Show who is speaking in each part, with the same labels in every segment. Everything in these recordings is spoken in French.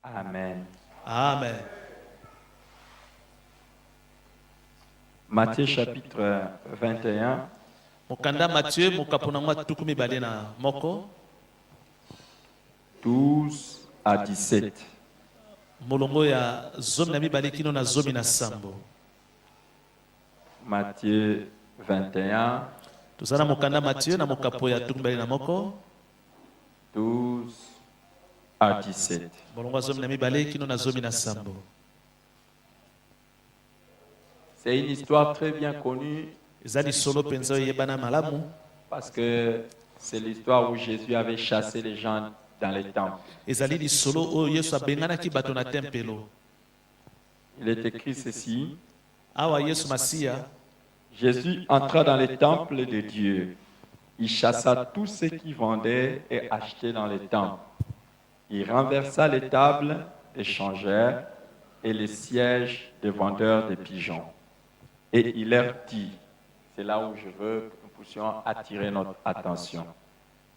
Speaker 1: Amen.
Speaker 2: Amen.
Speaker 1: Matthieu chapitre 21,
Speaker 2: Mokanda Matthieu mokaponangwa tukumi balena moko
Speaker 1: 12 à 17.
Speaker 2: molongo ya zomi na mibale kino na zomi na sambo.
Speaker 1: Matthieu 21,
Speaker 2: Tozana mokanda Matthieu na mokapo ya tukumi balena moko
Speaker 1: 12 à 17.
Speaker 2: molongo ya zomi na mibale kino na zomi na sambo.
Speaker 1: C'est une histoire très bien connue
Speaker 2: Ezali solo penza yebana malamu
Speaker 1: parce que c'est l'histoire où Jésus avait chassé les gens dans les temples.
Speaker 2: ezali li solo o Yesu abenganaki bato na tempelo.
Speaker 1: Il est écrit ceci:
Speaker 2: Awa Yesu Masia
Speaker 1: Jésus entra dans les temples de Dieu. Il chassa tous ceux qui vendaient et achetaient dans les temples. Il renversa les tables des changeurs et les sièges des vendeurs de pigeons. Et il leur dit, c'est là où je veux que nous puissions attirer notre attention.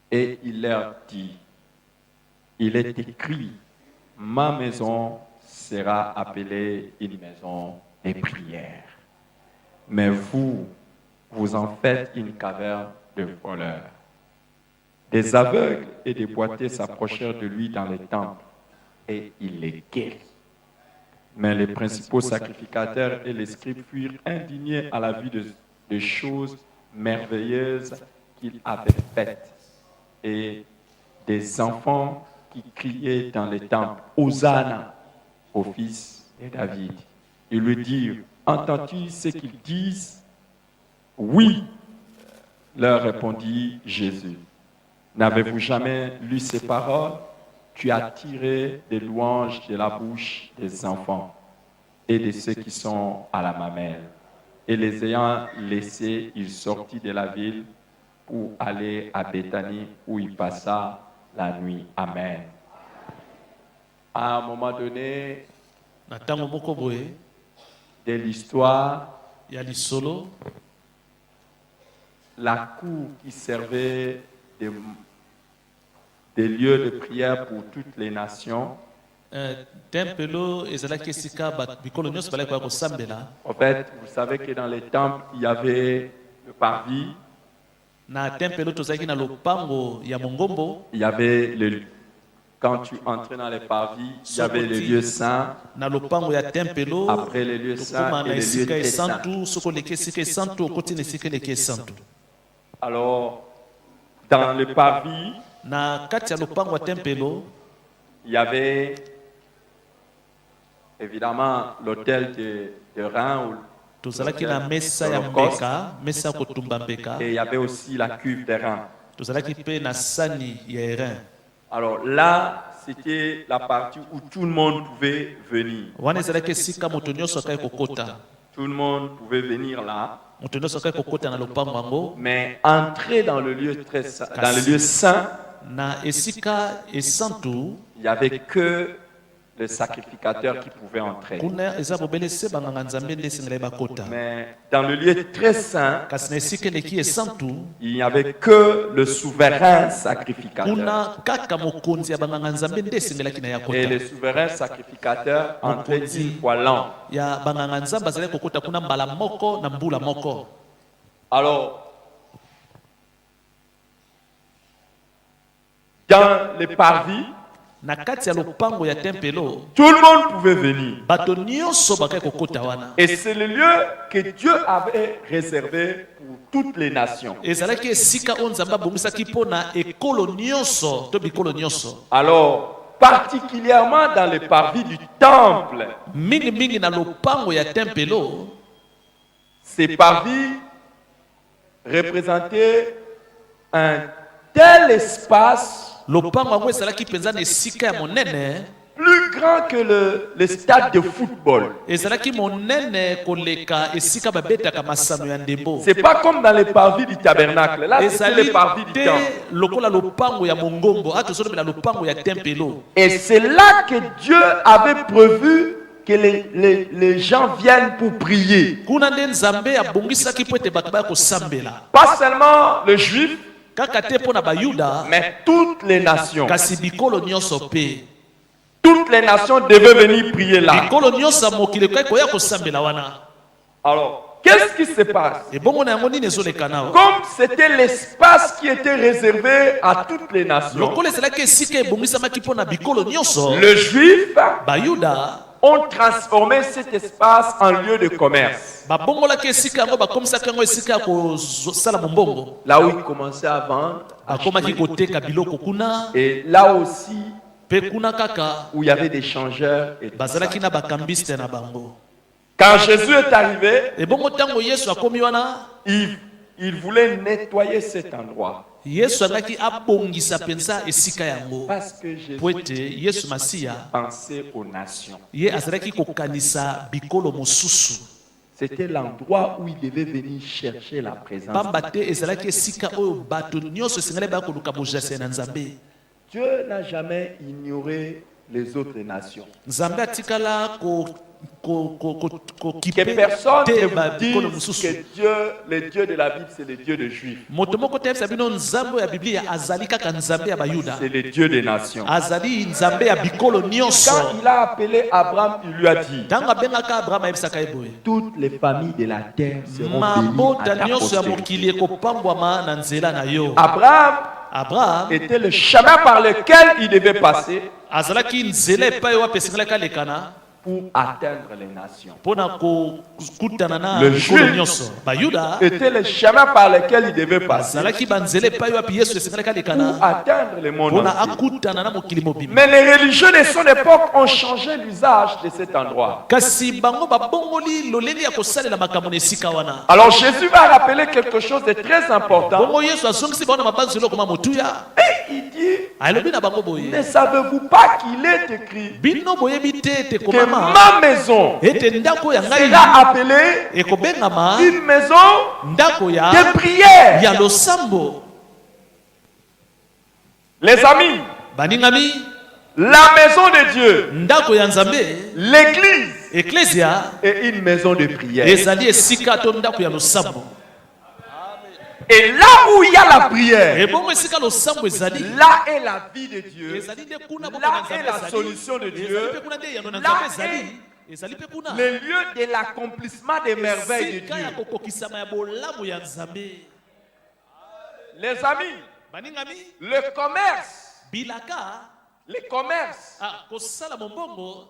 Speaker 1: Et il leur dit, il est écrit, ma maison sera appelée une maison de prière. Mais vous, vous en faites une caverne de voleurs. Des aveugles et des boiteux s'approchèrent de lui dans les temples et il les guérit. Mais les principaux sacrificateurs et les scribes furent indignés à la vue des choses merveilleuses qu'il avait faites. Et des enfants qui criaient dans les temples, Hosanna au fils de David. Ils lui dirent, entends-tu ce qu'ils disent? Oui, leur répondit Jésus. N'avez-vous jamais lu ces paroles? Tu as tiré des louanges de la bouche des enfants et de ceux qui sont à la mamelle. Et les ayant laissés, il sortit de la ville pour aller à Béthanie où il passa la nuit. Amen. À un moment donné
Speaker 2: na tango moko boye
Speaker 1: de l'histoire,
Speaker 2: ya li solo
Speaker 1: la cour qui servait des lieux de prière pour toutes les nations.
Speaker 2: tempelo ezalaki esika bikolo nyonso balaki koya kosambela.
Speaker 1: En fait, vous savez que dans les temples, il y avait le parvis,
Speaker 2: Na tempelo tozalaki na lopango ya mongombo
Speaker 1: il y avait quand tu entrais dans les parvis, il y avait les lieux saints,
Speaker 2: na lopango ya tempelo
Speaker 1: après les lieux saints
Speaker 2: tokóma
Speaker 1: et
Speaker 2: na
Speaker 1: les lieux
Speaker 2: esika
Speaker 1: très saints.
Speaker 2: esantu soko oleki esika esantu okoti na esika eleki esantu.
Speaker 1: Alors, dans le parvis,
Speaker 2: Na kati ya lopango ya tempelo
Speaker 1: il y avait évidemment l'autel de rein
Speaker 2: tozalaki na mesa ya mbeka, mesa ya kotumba mbeka,
Speaker 1: et il y avait aussi la cuve des reins.
Speaker 2: tozalaki mpe na sani ya erin.
Speaker 1: Alors là, c'était la partie où tout le monde pouvait venir.
Speaker 2: Wana ezalaki esika moto nyonso akai kokota,
Speaker 1: Tout le monde pouvait venir là,
Speaker 2: moto nyonso akai kokota na lopango yango.
Speaker 1: mais entrer dans le lieu très saint, dans le lieu saint,
Speaker 2: Na esika esantu
Speaker 1: il n'y avait que le sacrificateur qui pouvait entrer.
Speaker 2: kuna eza bobele se banganga nzambe nde esengeli bakota.
Speaker 1: Mais dans le lieu très saint,
Speaker 2: Kasi na esika eleki esantu
Speaker 1: il n'y avait que le souverain sacrificateur.
Speaker 2: kuna kaka mokonzi ya banganga nzambe nde esengelaki na ya
Speaker 1: Et le
Speaker 2: kota.
Speaker 1: souverain sacrificateur entrait une fois l'an.
Speaker 2: Ya banganga nzambe azalaki kokota kuna mbala moko na mbula moko.
Speaker 1: Alors, dans les parvis,
Speaker 2: Na kati ya lopango ya tempelo
Speaker 1: tout le monde pouvait venir.
Speaker 2: bato nyonso bakai kokota wana.
Speaker 1: Et c'est le lieu que Dieu avait réservé pour toutes les nations.
Speaker 2: Ezalaki esika oyo nzambe abongisaki mpo na ekolo nyonso to bikolo nyonso.
Speaker 1: Alors, particulièrement dans les parvis du temple,
Speaker 2: Mingi mingi na lopango ya tempelo
Speaker 1: ces parvis représentaient un tel espace
Speaker 2: lopango yango ezalaki mpenza na esika ya monene,
Speaker 1: plus grand que le stade de football.
Speaker 2: ezalaki monene koleka esika babetaka masano ya ndembo.
Speaker 1: C'est pas comme dans les parvis du tabernacle. Là, c'est les
Speaker 2: Ezali
Speaker 1: parvis du
Speaker 2: te
Speaker 1: temple.
Speaker 2: lokola lopango ya mongombo, ata tozolobela lopango ya tempelo.
Speaker 1: Et c'est là que Dieu avait prévu que les gens viennent pour prier.
Speaker 2: Kuna nde nzambe abongisaki mpo ete bato baya kosambela.
Speaker 1: Pas seulement le juif,
Speaker 2: Kaka te mpo na bayuda,
Speaker 1: mais toutes les nations.
Speaker 2: kasi bikolo nyonso pe.
Speaker 1: toutes les nations devaient venir prier là.
Speaker 2: bikolo nyonso ya mokili ekoki koya kosambela wana.
Speaker 1: Alors, qu'est-ce qui se passe?
Speaker 2: Ebongo na yango nini ezolekana awa?
Speaker 1: Comme c'était l'espace qui était réservé à toutes les nations,
Speaker 2: lokola ezalaki esika ebongisamaki mpo na bikolo nyonso,
Speaker 1: les Juifs
Speaker 2: bayuda
Speaker 1: ont transformé cet espace en lieu de commerce.
Speaker 2: babongolaki esika yango bakomisaki yango esika ya kosala mombongo,
Speaker 1: Là où ils commençaient à vendre,
Speaker 2: bakomaki koteka biloko kuna,
Speaker 1: et là aussi
Speaker 2: mpe kuna kaka
Speaker 1: où il y avait des changeurs et tout ça.
Speaker 2: bazalaki na bakambiste na bango.
Speaker 1: Quand Jésus est arrivé,
Speaker 2: Ebongo ntango Yesu akomi wana,
Speaker 1: il voulait nettoyer cet endroit.
Speaker 2: Yesu alaki abongisa penza esika yango
Speaker 1: Parce que Jésus
Speaker 2: po ete Yesu Masiya
Speaker 1: pensait aux nations.
Speaker 2: ye azalaki kokanisa bikolo mosusu,
Speaker 1: C'était l'endroit où il devait venir chercher la présence.
Speaker 2: pamba te ezalaki esika oyo bato nyonso esengeli baya koluka bojase na Nzambe.
Speaker 1: Dieu n'a jamais ignoré les autres nations.
Speaker 2: Nzambe atikala
Speaker 1: Que personne ne vous dise que Dieu, le Dieu de la Bible, c'est le Dieu des Juifs.
Speaker 2: moto moko te ayebisa bino nzambe ya biblia azali kaka nzambe ya bayuda,
Speaker 1: C'est le Dieu des nations.
Speaker 2: azali nzambe ya bikolo nyonso.
Speaker 1: Quand il a appelé Abraham, il lui a dit,
Speaker 2: Ntango abengaka abrahama ayebisaka ye boye,
Speaker 1: toutes les familles de la terre seront bénies
Speaker 2: mabota
Speaker 1: à ta
Speaker 2: nyonso ya
Speaker 1: postérité.
Speaker 2: mokili ekopambwama na nzela na yo.
Speaker 1: Abraham
Speaker 2: était
Speaker 1: le chemin par lequel il devait passer
Speaker 2: azalaki nzela epai wapi esengelaki alekana
Speaker 1: pour atteindre les nations.
Speaker 2: mpo na kokutana na
Speaker 1: Le
Speaker 2: bikolo
Speaker 1: juif
Speaker 2: nyonso. Bayuda
Speaker 1: était le chemin par lequel il devait passer
Speaker 2: azalaki banzela epai wapi yesu esengelaki
Speaker 1: pour
Speaker 2: alekana
Speaker 1: atteindre le monde
Speaker 2: mpo na
Speaker 1: entier.
Speaker 2: akutana na mokili mobimba.
Speaker 1: Mais les religieux de son époque ont changé l'usage de cet endroit.
Speaker 2: Kasi bango babongoli lolenge ya kosalela makambo na esika wana.
Speaker 1: Alors Jésus va rappeler quelque chose de très important.
Speaker 2: Bongo yesu azongisi bango na mabanzi eloko ma motuya,
Speaker 1: Et il dit,
Speaker 2: alobi na bango boye,
Speaker 1: ne savez-vous pas qu'il est écrit
Speaker 2: bino boyebi te ete
Speaker 1: que
Speaker 2: komama
Speaker 1: ma maison
Speaker 2: ete ndako ya ngai
Speaker 1: sera appelée
Speaker 2: ekobengama
Speaker 1: une maison
Speaker 2: ndako ya
Speaker 1: de prière?
Speaker 2: ya losambo.
Speaker 1: Les amis,
Speaker 2: Baningami,
Speaker 1: la maison de Dieu,
Speaker 2: ndako ya Nzambe,
Speaker 1: l'église
Speaker 2: Ecclesia,
Speaker 1: est une maison de prière.
Speaker 2: ezali esika to ndako ya losambo.
Speaker 1: Et là où il y a la prière,
Speaker 2: Ebongo esika losambo ezali,
Speaker 1: là est la vie de Dieu.
Speaker 2: ezali nde kuna boko
Speaker 1: Là
Speaker 2: na
Speaker 1: est
Speaker 2: Nzambe
Speaker 1: la
Speaker 2: ezali.
Speaker 1: solution de Dieu.
Speaker 2: Ezali pe kuna nde yano na
Speaker 1: Là
Speaker 2: Nzambe
Speaker 1: est
Speaker 2: ezali. Ezali pe kuna
Speaker 1: le lieu de l'accomplissement des merveilles de
Speaker 2: esika ya
Speaker 1: Dieu.
Speaker 2: kokokisama ya bolamu ya Nzambe.
Speaker 1: Les amis,
Speaker 2: Baningami,
Speaker 1: le commerce,
Speaker 2: bilaka,
Speaker 1: les commerces
Speaker 2: kosala mombongo,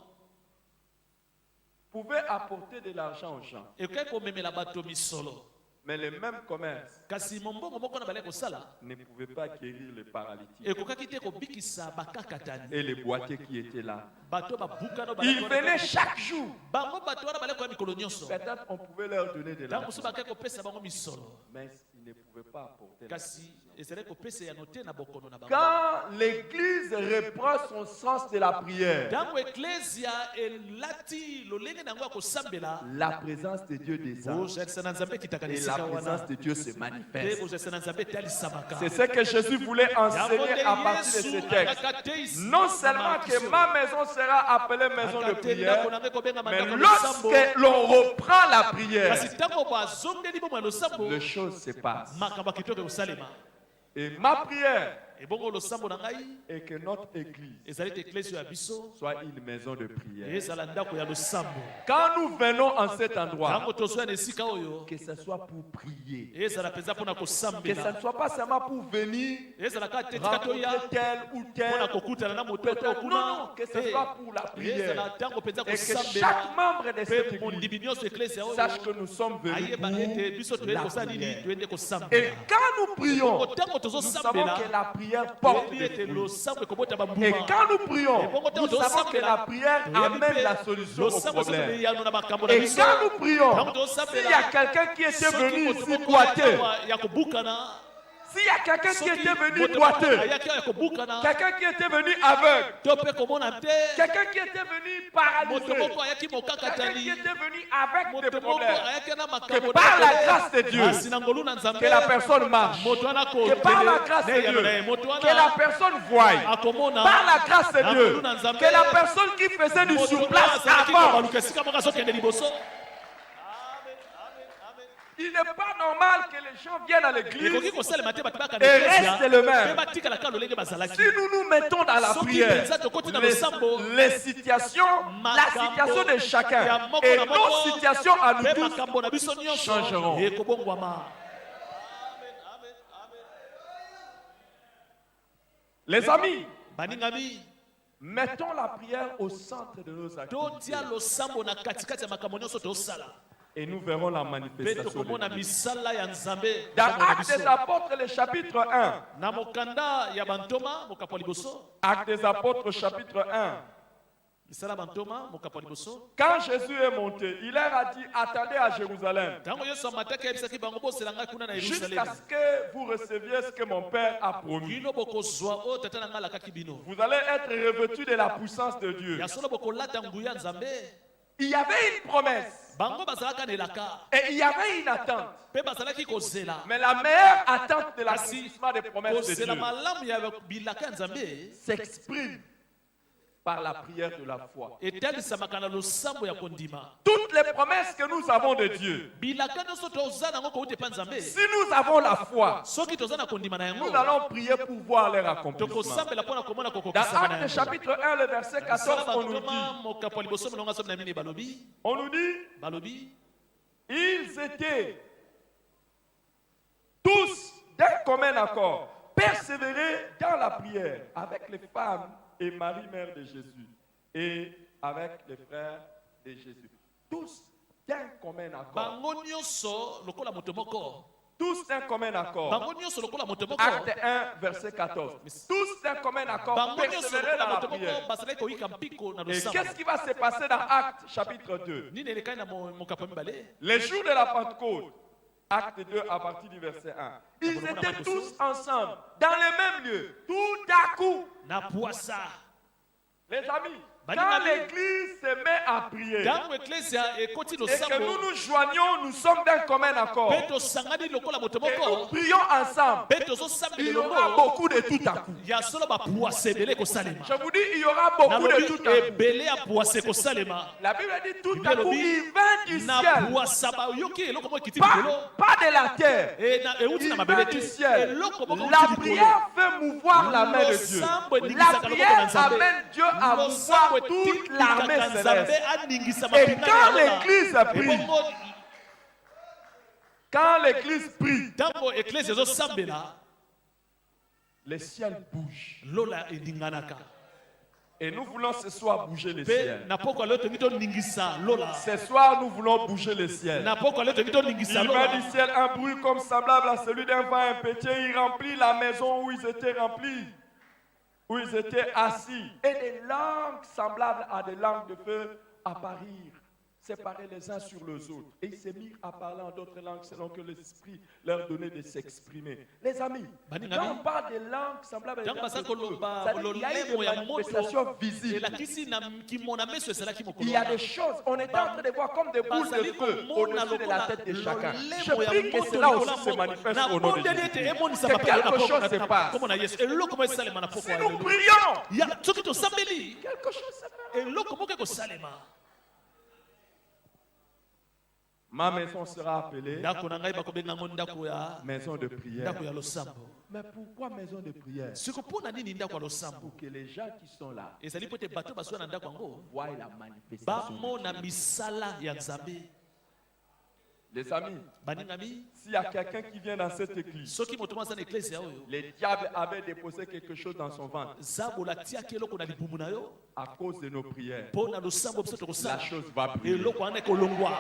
Speaker 1: pouvaient apporter de l'argent aux gens.
Speaker 2: ekoki komemela bato misolo.
Speaker 1: Mais le même commerce
Speaker 2: Kasi mombongo moko na bale kosala,
Speaker 1: ne pouvait pas guérir les paralytiques
Speaker 2: ekokaki te kobikisa bakakatani.
Speaker 1: et les boiteux qui étaient là.
Speaker 2: Bato babuka no
Speaker 1: Ils venaient chaque jour.
Speaker 2: bango bato wana baleko ya mikolo nyonso.
Speaker 1: Peut-être on pouvait leur donner de
Speaker 2: Ntango mosusu
Speaker 1: l'argent,
Speaker 2: bakaki kopesa bango misolo,
Speaker 1: mais ils ne pouvaient pas apporter l'argent.
Speaker 2: kasi ezalaki kopesa yano te na bokono na bango.
Speaker 1: Quand l'église reprend son sens de la prière,
Speaker 2: Ntango eklesia elati lolenge na yango ya kosambela,
Speaker 1: la présence de Dieu descend
Speaker 2: bozalisa na Nzambe ekitaka na
Speaker 1: et la
Speaker 2: esika wana,
Speaker 1: présence de Dieu se
Speaker 2: te
Speaker 1: manifeste.
Speaker 2: bozalisa na Nzambe etalisamaka.
Speaker 1: C'est ce que Jésus voulait
Speaker 2: Yango
Speaker 1: enseigner
Speaker 2: nde
Speaker 1: à partir de
Speaker 2: Yesu
Speaker 1: ce texte.
Speaker 2: alaka teisi
Speaker 1: Non seulement que ma maison sera appelée maison de
Speaker 2: aka te
Speaker 1: prière,
Speaker 2: ndako na ngai kobengama
Speaker 1: mais
Speaker 2: ndako ya losambo.
Speaker 1: lorsque l'on reprend la prière,
Speaker 2: Kasi ntango bazongeli bomoi ya losambo,
Speaker 1: les choses se passent.
Speaker 2: makambo ya kitoko ekosalema.
Speaker 1: Et ma prière
Speaker 2: Ebongo losambo na ngai
Speaker 1: est que notre église
Speaker 2: ezali te eklesio ya biso
Speaker 1: soit une maison de prière.
Speaker 2: ezala ndako ya losambo.
Speaker 1: Quand nous venons en cet endroit,
Speaker 2: Ntango tozoya na esika oyo,
Speaker 1: que ce soit pour prier,
Speaker 2: ezala mpenza mpo na
Speaker 1: que ce
Speaker 2: kosambela,
Speaker 1: ne soit pas seulement pour venir
Speaker 2: ezalaka te tika toya
Speaker 1: rencontrer tel ou
Speaker 2: mpo
Speaker 1: tel,
Speaker 2: na kokutana na moto to
Speaker 1: peut-être
Speaker 2: kuna.
Speaker 1: non, que ce soit pour la
Speaker 2: ezala
Speaker 1: prière.
Speaker 2: ntango mpenza
Speaker 1: Et que chaque
Speaker 2: kosambela
Speaker 1: membre de cette
Speaker 2: mpe
Speaker 1: église
Speaker 2: mondimi nyonso eklesia
Speaker 1: sache que
Speaker 2: oyo
Speaker 1: nous sommes venus
Speaker 2: ayeba ete biso
Speaker 1: pour
Speaker 2: toyei
Speaker 1: la
Speaker 2: kosala nini,
Speaker 1: prière.
Speaker 2: toyende
Speaker 1: Et
Speaker 2: kosambela.
Speaker 1: quand nous prions,
Speaker 2: Ntango
Speaker 1: nous savons
Speaker 2: tozosambela,
Speaker 1: que la prière porte
Speaker 2: toyebi
Speaker 1: des
Speaker 2: ete
Speaker 1: fruits.
Speaker 2: losambo ekobota
Speaker 1: Et
Speaker 2: bambuma.
Speaker 1: quand nous prions, nous savons que la prière amène la solution au
Speaker 2: losambo
Speaker 1: problème.
Speaker 2: ezobeyano na makambo na
Speaker 1: Et
Speaker 2: biso.
Speaker 1: quand nous prions,
Speaker 2: Ntango
Speaker 1: s'il y
Speaker 2: tozosambela,
Speaker 1: a quelqu'un qui était
Speaker 2: soki
Speaker 1: venu
Speaker 2: moto
Speaker 1: ici
Speaker 2: moko
Speaker 1: boiteux,
Speaker 2: awa ya kobukana,
Speaker 1: s'il y a quelqu'un qui
Speaker 2: soki
Speaker 1: était venu
Speaker 2: moto moko
Speaker 1: boiteux,
Speaker 2: ayaki awa ya kobukana,
Speaker 1: quelqu'un qui était venu aveugle,
Speaker 2: to mpe komona te,
Speaker 1: quelqu'un qui était venu
Speaker 2: moto
Speaker 1: paralysé,
Speaker 2: moko ayaki
Speaker 1: quelqu'un qui
Speaker 2: mokakatani,
Speaker 1: était venu avec
Speaker 2: moto
Speaker 1: des
Speaker 2: moko
Speaker 1: problèmes,
Speaker 2: ayaki na
Speaker 1: que
Speaker 2: makambo
Speaker 1: par la
Speaker 2: na
Speaker 1: grâce de Dieu,
Speaker 2: asi na ngolu na Nzambe,
Speaker 1: que la personne marche,
Speaker 2: moto wana
Speaker 1: que par la grâce de Dieu, que la personne voie,
Speaker 2: akomona
Speaker 1: par la grâce de Dieu,
Speaker 2: ngolu na Nzambe,
Speaker 1: que la personne qui faisait du
Speaker 2: moto
Speaker 1: surplace
Speaker 2: azalaki
Speaker 1: avant
Speaker 2: kobaluka esika moko azokende liboso.
Speaker 1: il n'est pas normal que les gens viennent à l'église
Speaker 2: ekoki kosalema te bato bakana
Speaker 1: et
Speaker 2: eklezia
Speaker 1: restent le
Speaker 2: mpe
Speaker 1: même.
Speaker 2: batikalaka lolenge bazalaki
Speaker 1: Si nous nous mettons dans la
Speaker 2: Soki
Speaker 1: prière,
Speaker 2: penza tokoti na losambo,
Speaker 1: les situations, la situation de
Speaker 2: ya
Speaker 1: chacun
Speaker 2: moko
Speaker 1: et
Speaker 2: na moko,
Speaker 1: nos situations à nous
Speaker 2: mpe
Speaker 1: tous
Speaker 2: makambo na biso nyonso
Speaker 1: changeront.
Speaker 2: ekobongwama.
Speaker 1: Les amis,
Speaker 2: Baningami,
Speaker 1: mettons la prière au centre de nos activités
Speaker 2: totia losambo na katikati ya makambo nyonso tosala
Speaker 1: et nous verrons la
Speaker 2: mpe
Speaker 1: manifestation de
Speaker 2: tokomona
Speaker 1: Dieu.
Speaker 2: misala ya nzambe
Speaker 1: Dans
Speaker 2: na
Speaker 1: Actes des
Speaker 2: biso.
Speaker 1: Apôtres, le chapitre 1,
Speaker 2: Na mokanda ya bantoma mokapo ya liboso,
Speaker 1: Actes des Apôtres, chapitre 1,
Speaker 2: misala ya bantoma mokapo ya liboso,
Speaker 1: quand Jésus est monté, il leur a dit, attendez à Jérusalem,
Speaker 2: ntango yesu amataki ayebisaki bango boselanga kuna na
Speaker 1: jusqu'à
Speaker 2: yerusalemi
Speaker 1: ce que vous receviez ce que mon Père a promis.
Speaker 2: kino bokozwa oyo tata na ngai alakaki bino
Speaker 1: Vous allez être revêtus de la puissance de Dieu.
Speaker 2: ya solo bokolata nguya ya nzambe.
Speaker 1: Il y avait une promesse
Speaker 2: Bango bazalaka na elaka
Speaker 1: et il y avait une attente.
Speaker 2: mpe bazalaki kozela
Speaker 1: Mais la meilleure attente de l'accomplissement des promesses de
Speaker 2: kozela
Speaker 1: Dieu
Speaker 2: malamu ya bilaka ya nzambe
Speaker 1: s'exprime par la prière de la foi.
Speaker 2: etalisamaka na losambo ya kondima.
Speaker 1: Toutes les promesses que nous avons de Dieu,
Speaker 2: Bilaka nyonso toza nango kouta epa nzambe,
Speaker 1: si nous avons la foi,
Speaker 2: soki toza na kondima na yango
Speaker 1: nous allons prier pour voir leur accomplissement.
Speaker 2: tokosambela mpo na komona
Speaker 1: Dans
Speaker 2: kokokisama na
Speaker 1: Actes
Speaker 2: yango.
Speaker 1: chapitre 1, le verset 14, on nous
Speaker 2: Bantoma
Speaker 1: dit,
Speaker 2: mokapo ya liboso molongo asomi na mini balobi
Speaker 1: ils étaient tous d'un commun accord, persévérer dans la prière avec les femmes et Marie, mère de Jésus, et avec les frères de Jésus. Tous d'un commun accord.
Speaker 2: bango nyonso lokola moto moko,
Speaker 1: Tous d'un commun accord.
Speaker 2: bango nyonso lokola moto moko,
Speaker 1: Acte 1, verset 14. Tous d'un commun accord,
Speaker 2: bango nyonso
Speaker 1: persévérer dans
Speaker 2: lokola
Speaker 1: la
Speaker 2: moto moko
Speaker 1: prière.
Speaker 2: bazalaki koyika mpiko na
Speaker 1: Et
Speaker 2: losambo.
Speaker 1: qu'est-ce qui va se passer dans Acte chapitre 2?
Speaker 2: Nini elekani na mokapo ya mibale?
Speaker 1: Les jours de la Pentecôte, Acte 2 à partir du verset 1. Ils étaient tous ensemble, dans le même lieu, tout à coup.
Speaker 2: Na puasa
Speaker 1: Les amis,
Speaker 2: Bani
Speaker 1: quand
Speaker 2: Nabi.
Speaker 1: l'église se met à prier
Speaker 2: ntango eklesia ekoti
Speaker 1: et que nous
Speaker 2: losambo
Speaker 1: nous joignons, nous sommes d'un commun accord.
Speaker 2: mpe tosangani lokola moto
Speaker 1: Et nous
Speaker 2: moko
Speaker 1: prions ensemble.
Speaker 2: mpe tozosambela
Speaker 1: Il y aura
Speaker 2: elongo
Speaker 1: beaucoup de tout à coup.
Speaker 2: ya solo bapuasa ebele kosalema.
Speaker 1: Je vous dis, il y aura beaucoup de
Speaker 2: nalobi
Speaker 1: tout à coup.
Speaker 2: ebele ya puasa ekosalema.
Speaker 1: La Bible dit tout
Speaker 2: Bible
Speaker 1: à coup,
Speaker 2: lobi,
Speaker 1: il vint du
Speaker 2: na
Speaker 1: ciel.
Speaker 2: puasa bayoki eloko moko ekiti likolo
Speaker 1: Pas de la terre.
Speaker 2: euti
Speaker 1: Il
Speaker 2: na
Speaker 1: vint
Speaker 2: mabele
Speaker 1: du
Speaker 2: te
Speaker 1: ciel.
Speaker 2: eloko moko
Speaker 1: La
Speaker 2: euti likolo.
Speaker 1: prière fait mouvoir la main de Dieu.
Speaker 2: Losambo
Speaker 1: La
Speaker 2: eningisa loboko na
Speaker 1: prière
Speaker 2: Nzambe.
Speaker 1: amène Dieu à
Speaker 2: Losambo
Speaker 1: mouvoir toute
Speaker 2: etikaka
Speaker 1: l'armée
Speaker 2: Nzambe
Speaker 1: céleste.
Speaker 2: aningisa
Speaker 1: Et
Speaker 2: mapinga
Speaker 1: quand
Speaker 2: na Lola.
Speaker 1: l'église prie,
Speaker 2: Ebongo,
Speaker 1: quand l'église prie,
Speaker 2: ntango eklese ezosambela
Speaker 1: les ciels bougent.
Speaker 2: lola eninganaka
Speaker 1: Et nous voulons ce soir bouger les
Speaker 2: mpe
Speaker 1: ciels.
Speaker 2: na poko leo tongi toningisa lola
Speaker 1: Ce soir, nous voulons bouger les ciels.
Speaker 2: na poko leo tongi toningisa
Speaker 1: Il vint
Speaker 2: lola
Speaker 1: du ciel un bruit comme semblable à celui d'un vent impétueux. Il remplit la maison où ils étaient remplis, où ils étaient assis. Et des langues semblables à des langues de feu apparurent, séparés les uns sur les autres. Et ils se mirent à parler en d'autres langues selon que l'Esprit leur donnait de s'exprimer. Les amis,
Speaker 2: Bani
Speaker 1: quand
Speaker 2: Nabi.
Speaker 1: on parle de langues semblables à des
Speaker 2: ntango
Speaker 1: langues
Speaker 2: baza
Speaker 1: de feu,
Speaker 2: koloba
Speaker 1: ça veut dire qu'il y a
Speaker 2: lolemo
Speaker 1: une
Speaker 2: ya moto
Speaker 1: manifestation visible.
Speaker 2: elakisi na kimona meso esalaki
Speaker 1: Il y a
Speaker 2: mokolo
Speaker 1: des choses, on est en train de voir comme des boules de
Speaker 2: bazali
Speaker 1: feu
Speaker 2: komona
Speaker 1: au-dessus de la tête de chacun. Je
Speaker 2: lolemo ya
Speaker 1: prie que
Speaker 2: moto
Speaker 1: cela aussi
Speaker 2: likola
Speaker 1: se
Speaker 2: moko
Speaker 1: manifeste
Speaker 2: na
Speaker 1: au nom de
Speaker 2: bondeli ete
Speaker 1: Jésus.
Speaker 2: emonisa
Speaker 1: Que
Speaker 2: makambo
Speaker 1: quelque
Speaker 2: na
Speaker 1: chose se
Speaker 2: poko-
Speaker 1: passe.
Speaker 2: kombo na yesu eloko moko esalema na poko
Speaker 1: Si
Speaker 2: ya
Speaker 1: nous
Speaker 2: lelo.
Speaker 1: prions,
Speaker 2: Ya, soki tosambeli
Speaker 1: quelque chose se passe.
Speaker 2: eloko moko ekosalema.
Speaker 1: Ma maison sera appelée
Speaker 2: ndako na ngai bakobenga yango ndako ya
Speaker 1: maison de prière.
Speaker 2: ndako ya losambo.
Speaker 1: Mais pourquoi maison de prière?
Speaker 2: siko mpo na nini ndako ya losambo
Speaker 1: Pour que les gens qui sont là
Speaker 2: ezali mpo ete bato bazwa na ndako yango
Speaker 1: voient la manifestation.
Speaker 2: bamona misala ya nzambe.
Speaker 1: Les amis,
Speaker 2: baningami
Speaker 1: s'il y a quelqu'un qui vient dans cette église,
Speaker 2: soki moto moko aza na eklese oyo
Speaker 1: le diable avait déposé quelque chose dans son ventre.
Speaker 2: zabola atiaki eloko na libumu na yo
Speaker 1: À cause de nos prières,
Speaker 2: mpo na losambo biso
Speaker 1: la
Speaker 2: tokosala
Speaker 1: chose va briller.
Speaker 2: eloko wana ekolongwa.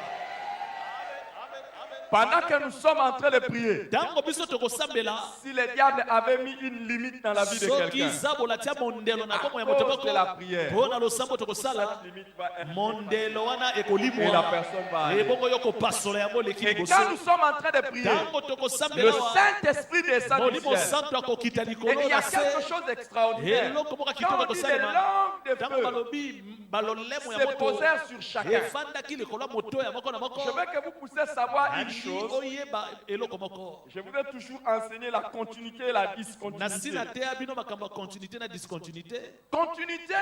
Speaker 1: Pendant que nous sommes en train de prier,
Speaker 2: ntango biso tokosambela
Speaker 1: si le diable avait mis une limite dans la vie de
Speaker 2: soki
Speaker 1: quelqu'un,
Speaker 2: zabola atia mondelo na bongo ya
Speaker 1: à
Speaker 2: moto
Speaker 1: cause
Speaker 2: moko
Speaker 1: de la prière,
Speaker 2: mpo na losambo tokosala
Speaker 1: cette limite va être
Speaker 2: mondelo wana
Speaker 1: et la
Speaker 2: ekolimwa
Speaker 1: personne va aller.
Speaker 2: ebongo yo kopasola yango leki
Speaker 1: Et
Speaker 2: liboso.
Speaker 1: quand nous sommes en train de prier,
Speaker 2: ntango
Speaker 1: le
Speaker 2: tokosambela wa
Speaker 1: Saint-Esprit descend du
Speaker 2: molimo
Speaker 1: ciel.
Speaker 2: santo akokita
Speaker 1: Et
Speaker 2: likolo
Speaker 1: il y a
Speaker 2: na
Speaker 1: quelque
Speaker 2: se
Speaker 1: chose d'extraordinaire.
Speaker 2: eloko moko
Speaker 1: Quand
Speaker 2: kitoko
Speaker 1: on dit des
Speaker 2: ekosalema
Speaker 1: langues de
Speaker 2: ntango
Speaker 1: feu
Speaker 2: balobi balolemo ya
Speaker 1: se
Speaker 2: moto
Speaker 1: posèrent sur chacun.
Speaker 2: efandaki likolo ya moto ya moko na moko
Speaker 1: Je veux que vous puissiez savoir une
Speaker 2: alingi
Speaker 1: chose.
Speaker 2: oyeba eloko moko.
Speaker 1: Je vous ai toujours enseigné la continuité et la
Speaker 2: na
Speaker 1: discontinuité.
Speaker 2: sina te ya bino makambo ya continuité na discontinuité.
Speaker 1: Continuité,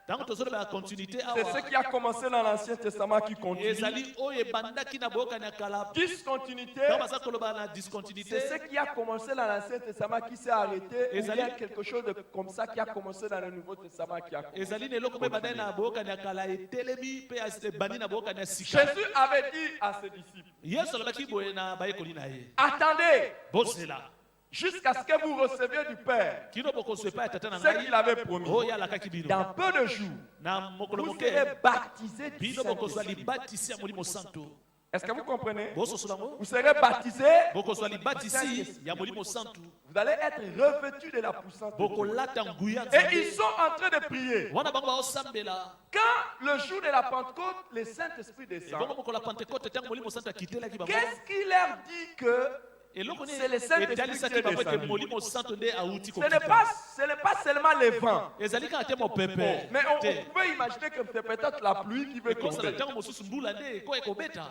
Speaker 2: Tango tozolo ba continuité
Speaker 1: C'est ce
Speaker 2: awa.
Speaker 1: qui a commencé dans l'Ancien Testament qui continue.
Speaker 2: Ezali oyo ebandaki na boyoka na kala.
Speaker 1: Discontinuité,
Speaker 2: Tango baza koloba na discontinuité.
Speaker 1: c'est ce qui a commencé dans l'Ancien Testament qui s'est arrêté. Ou
Speaker 2: Ezali-
Speaker 1: bien quelque chose comme ça qui a commencé dans le Nouveau Testament qui a commencé.
Speaker 2: Ezali na eloko mpe bandai na boyoka na kala etelemi mpe ebandi na boyoka na sika.
Speaker 1: Jésus avait dit à ses disciples,
Speaker 2: Yesu alobaki boye na bayekoli na ye.
Speaker 1: attendez
Speaker 2: Bosela.
Speaker 1: jusqu'à ce que vous receviez du Père
Speaker 2: Kino bokozwe pa ya tata na
Speaker 1: ce qu'il
Speaker 2: ngai.
Speaker 1: avait promis.
Speaker 2: Oyo alakaki bino.
Speaker 1: Dans peu de jours,
Speaker 2: Na mokolo
Speaker 1: vous
Speaker 2: moke.
Speaker 1: serez baptisés du
Speaker 2: Bino bokozwa
Speaker 1: Saint-Esprit.
Speaker 2: libatisi ya molimo santo.
Speaker 1: Est-ce que vous comprenez?
Speaker 2: Bososola ngo.
Speaker 1: Vous serez baptisés,
Speaker 2: Bokozwa libatisi ya molimo santo.
Speaker 1: vous allez être revêtus de la puissance de Dieu.
Speaker 2: Bokolata nguya
Speaker 1: Et
Speaker 2: nzambe.
Speaker 1: ils sont en train de prier.
Speaker 2: Wana bango baosambela.
Speaker 1: Quand le jour de la Pentecôte, le Saint-Esprit
Speaker 2: Bongo
Speaker 1: descend,
Speaker 2: mokolo ya Pentecote tango molimo santo akitelaki bango.
Speaker 1: qu'est-ce qu'il leur dit que
Speaker 2: Eloko
Speaker 1: C'est le
Speaker 2: nini
Speaker 1: Saint-Esprit
Speaker 2: etalisaki
Speaker 1: qui est
Speaker 2: bango ete
Speaker 1: descendu.
Speaker 2: molimo santo nde awuti
Speaker 1: ce n'est pas seulement les vents.
Speaker 2: ezali kaka te mopepe
Speaker 1: Mais on
Speaker 2: te
Speaker 1: pouvait imaginer que c'est peut-être la pluie qui veut
Speaker 2: ekosala
Speaker 1: tomber.
Speaker 2: ntango mosusu mbula nde eko ekobeta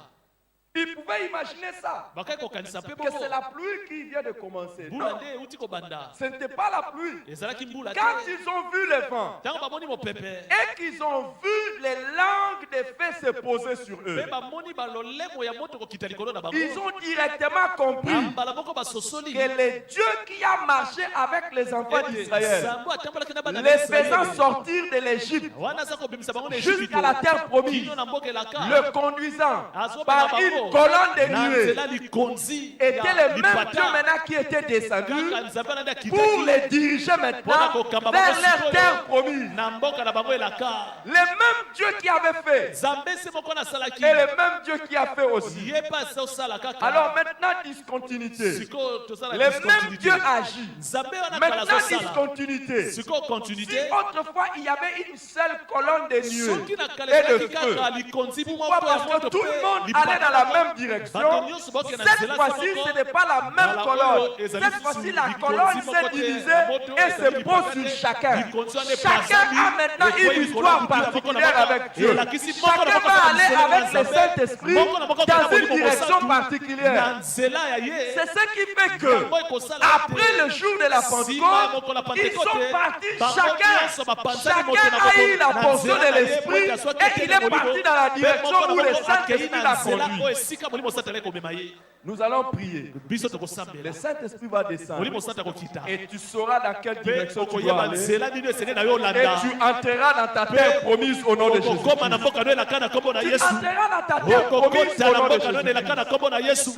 Speaker 1: Ils pouvaient imaginer ça.
Speaker 2: bakai kokanisa mpe
Speaker 1: Que
Speaker 2: bongo
Speaker 1: c'est la pluie qui vient de commencer.
Speaker 2: mbula
Speaker 1: Non,
Speaker 2: nde euti kobanda
Speaker 1: ce n'était pas la pluie.
Speaker 2: ezalaki mbula te
Speaker 1: Quand ils ont vu les vents
Speaker 2: ntango bamoni mopepe
Speaker 1: et qu'ils ont vu les langues des feux se poser sur eux,
Speaker 2: mpe bamoni balolemo ya moto kokita likolo na bango
Speaker 1: ils ont directement compris
Speaker 2: na mbala moko basosoli
Speaker 1: que le Dieu qui a marché avec les enfants
Speaker 2: ete
Speaker 1: d'Israël,
Speaker 2: nzambe atambolaki na bana
Speaker 1: les faisant sortir de l'Égypte
Speaker 2: wana aza kobimisa bango na
Speaker 1: jusqu'à la terre promise,
Speaker 2: kino na mboka elaka
Speaker 1: le conduisant
Speaker 2: azobema
Speaker 1: par une
Speaker 2: bango
Speaker 1: colonne de
Speaker 2: na
Speaker 1: nuée,
Speaker 2: nzela likonzi
Speaker 1: était
Speaker 2: ya
Speaker 1: le même Dieu
Speaker 2: lipata
Speaker 1: maintenant qui était descendu
Speaker 2: kaka nzambe anandi
Speaker 1: pour
Speaker 2: akitaki
Speaker 1: les diriger maintenant vers leur terre promise.
Speaker 2: na mboka na bango elaka
Speaker 1: Le même Dieu qui avait fait
Speaker 2: nzambe se moko nasalaki
Speaker 1: et le même Dieu qui a fait aussi.
Speaker 2: ye mpe ase osala kaka
Speaker 1: Alors maintenant, discontinuité.
Speaker 2: sikoyo tosala
Speaker 1: Le même
Speaker 2: discontinuité
Speaker 1: Dieu agit.
Speaker 2: nzambe wana kala
Speaker 1: Maintenant,
Speaker 2: azosala
Speaker 1: discontinuité.
Speaker 2: sikoyo
Speaker 1: Si
Speaker 2: continuité
Speaker 1: autrefois il y avait une seule colonne de nuée
Speaker 2: soki na kala
Speaker 1: et de
Speaker 2: ezalaki
Speaker 1: feu,
Speaker 2: kaka likonzi moko
Speaker 1: pourquoi?
Speaker 2: ya
Speaker 1: Parce
Speaker 2: moto
Speaker 1: que tout le
Speaker 2: mpe
Speaker 1: monde
Speaker 2: lipata
Speaker 1: allait dans la
Speaker 2: moko.
Speaker 1: même direction.
Speaker 2: Bato nyonso bokende na
Speaker 1: Cette
Speaker 2: nzela
Speaker 1: fois-ci,
Speaker 2: moko.
Speaker 1: ce n'est pas la même
Speaker 2: Voilà,
Speaker 1: colonne.
Speaker 2: oyo ezali
Speaker 1: Cette fois-ci,
Speaker 2: lisusu
Speaker 1: la
Speaker 2: likonzi
Speaker 1: colonne
Speaker 2: moko
Speaker 1: s'est
Speaker 2: te,
Speaker 1: divisée
Speaker 2: na moto
Speaker 1: et se
Speaker 2: ezali
Speaker 1: pose
Speaker 2: lipata
Speaker 1: sur
Speaker 2: te.
Speaker 1: chacun.
Speaker 2: Likonzi wana
Speaker 1: Chacun
Speaker 2: epasami,
Speaker 1: a maintenant
Speaker 2: ekwei
Speaker 1: une
Speaker 2: likolo
Speaker 1: histoire
Speaker 2: mokila moko na
Speaker 1: particulière
Speaker 2: moko.
Speaker 1: avec Dieu.
Speaker 2: Elakisi moko na
Speaker 1: Chacun
Speaker 2: moko
Speaker 1: va
Speaker 2: na
Speaker 1: aller
Speaker 2: nzela
Speaker 1: avec
Speaker 2: na
Speaker 1: le
Speaker 2: Nzambe.
Speaker 1: Saint-Esprit
Speaker 2: Moko na moko
Speaker 1: dans
Speaker 2: na
Speaker 1: une
Speaker 2: molimo
Speaker 1: direction
Speaker 2: mosantu.
Speaker 1: particulière.
Speaker 2: na nzela ya ye
Speaker 1: C'est ce qui fait que,
Speaker 2: yango ekosala
Speaker 1: après
Speaker 2: ete
Speaker 1: le jour de la
Speaker 2: nsima ya mokolo ya
Speaker 1: Pentecôte, ils
Speaker 2: Pentecote,
Speaker 1: sont partis
Speaker 2: bango nyonso bapanzani
Speaker 1: chacun
Speaker 2: moto na
Speaker 1: a eu
Speaker 2: moko
Speaker 1: la
Speaker 2: na
Speaker 1: portion
Speaker 2: nzela
Speaker 1: de
Speaker 2: na ye,
Speaker 1: l'Esprit
Speaker 2: moto azwaki
Speaker 1: et
Speaker 2: ete
Speaker 1: il
Speaker 2: na
Speaker 1: est
Speaker 2: molimo,
Speaker 1: parti dans la
Speaker 2: mpe
Speaker 1: direction
Speaker 2: moko na
Speaker 1: où le
Speaker 2: moko akei
Speaker 1: Saint-Esprit
Speaker 2: na
Speaker 1: l'a
Speaker 2: nzela oyo
Speaker 1: conduit.
Speaker 2: esika molimo santo alai komema ye
Speaker 1: Nous allons prier.
Speaker 2: biso
Speaker 1: Le
Speaker 2: tokosambela
Speaker 1: Saint-Esprit va descendre
Speaker 2: molimo santo akokita
Speaker 1: et tu sauras dans quelle
Speaker 2: mpe
Speaker 1: direction tu dois
Speaker 2: okoyeba
Speaker 1: aller
Speaker 2: nzela nini esenge na yo
Speaker 1: et
Speaker 2: olanda
Speaker 1: tu entreras dans ta terre promise au nom de Jésus.
Speaker 2: okokoma na mboka no elaka na nkombo na
Speaker 1: Tu
Speaker 2: yesu
Speaker 1: entreras dans ta terre promise
Speaker 2: okokota
Speaker 1: au
Speaker 2: na
Speaker 1: nom de
Speaker 2: mboka no
Speaker 1: Jésus.
Speaker 2: elaka na nkombo na yesu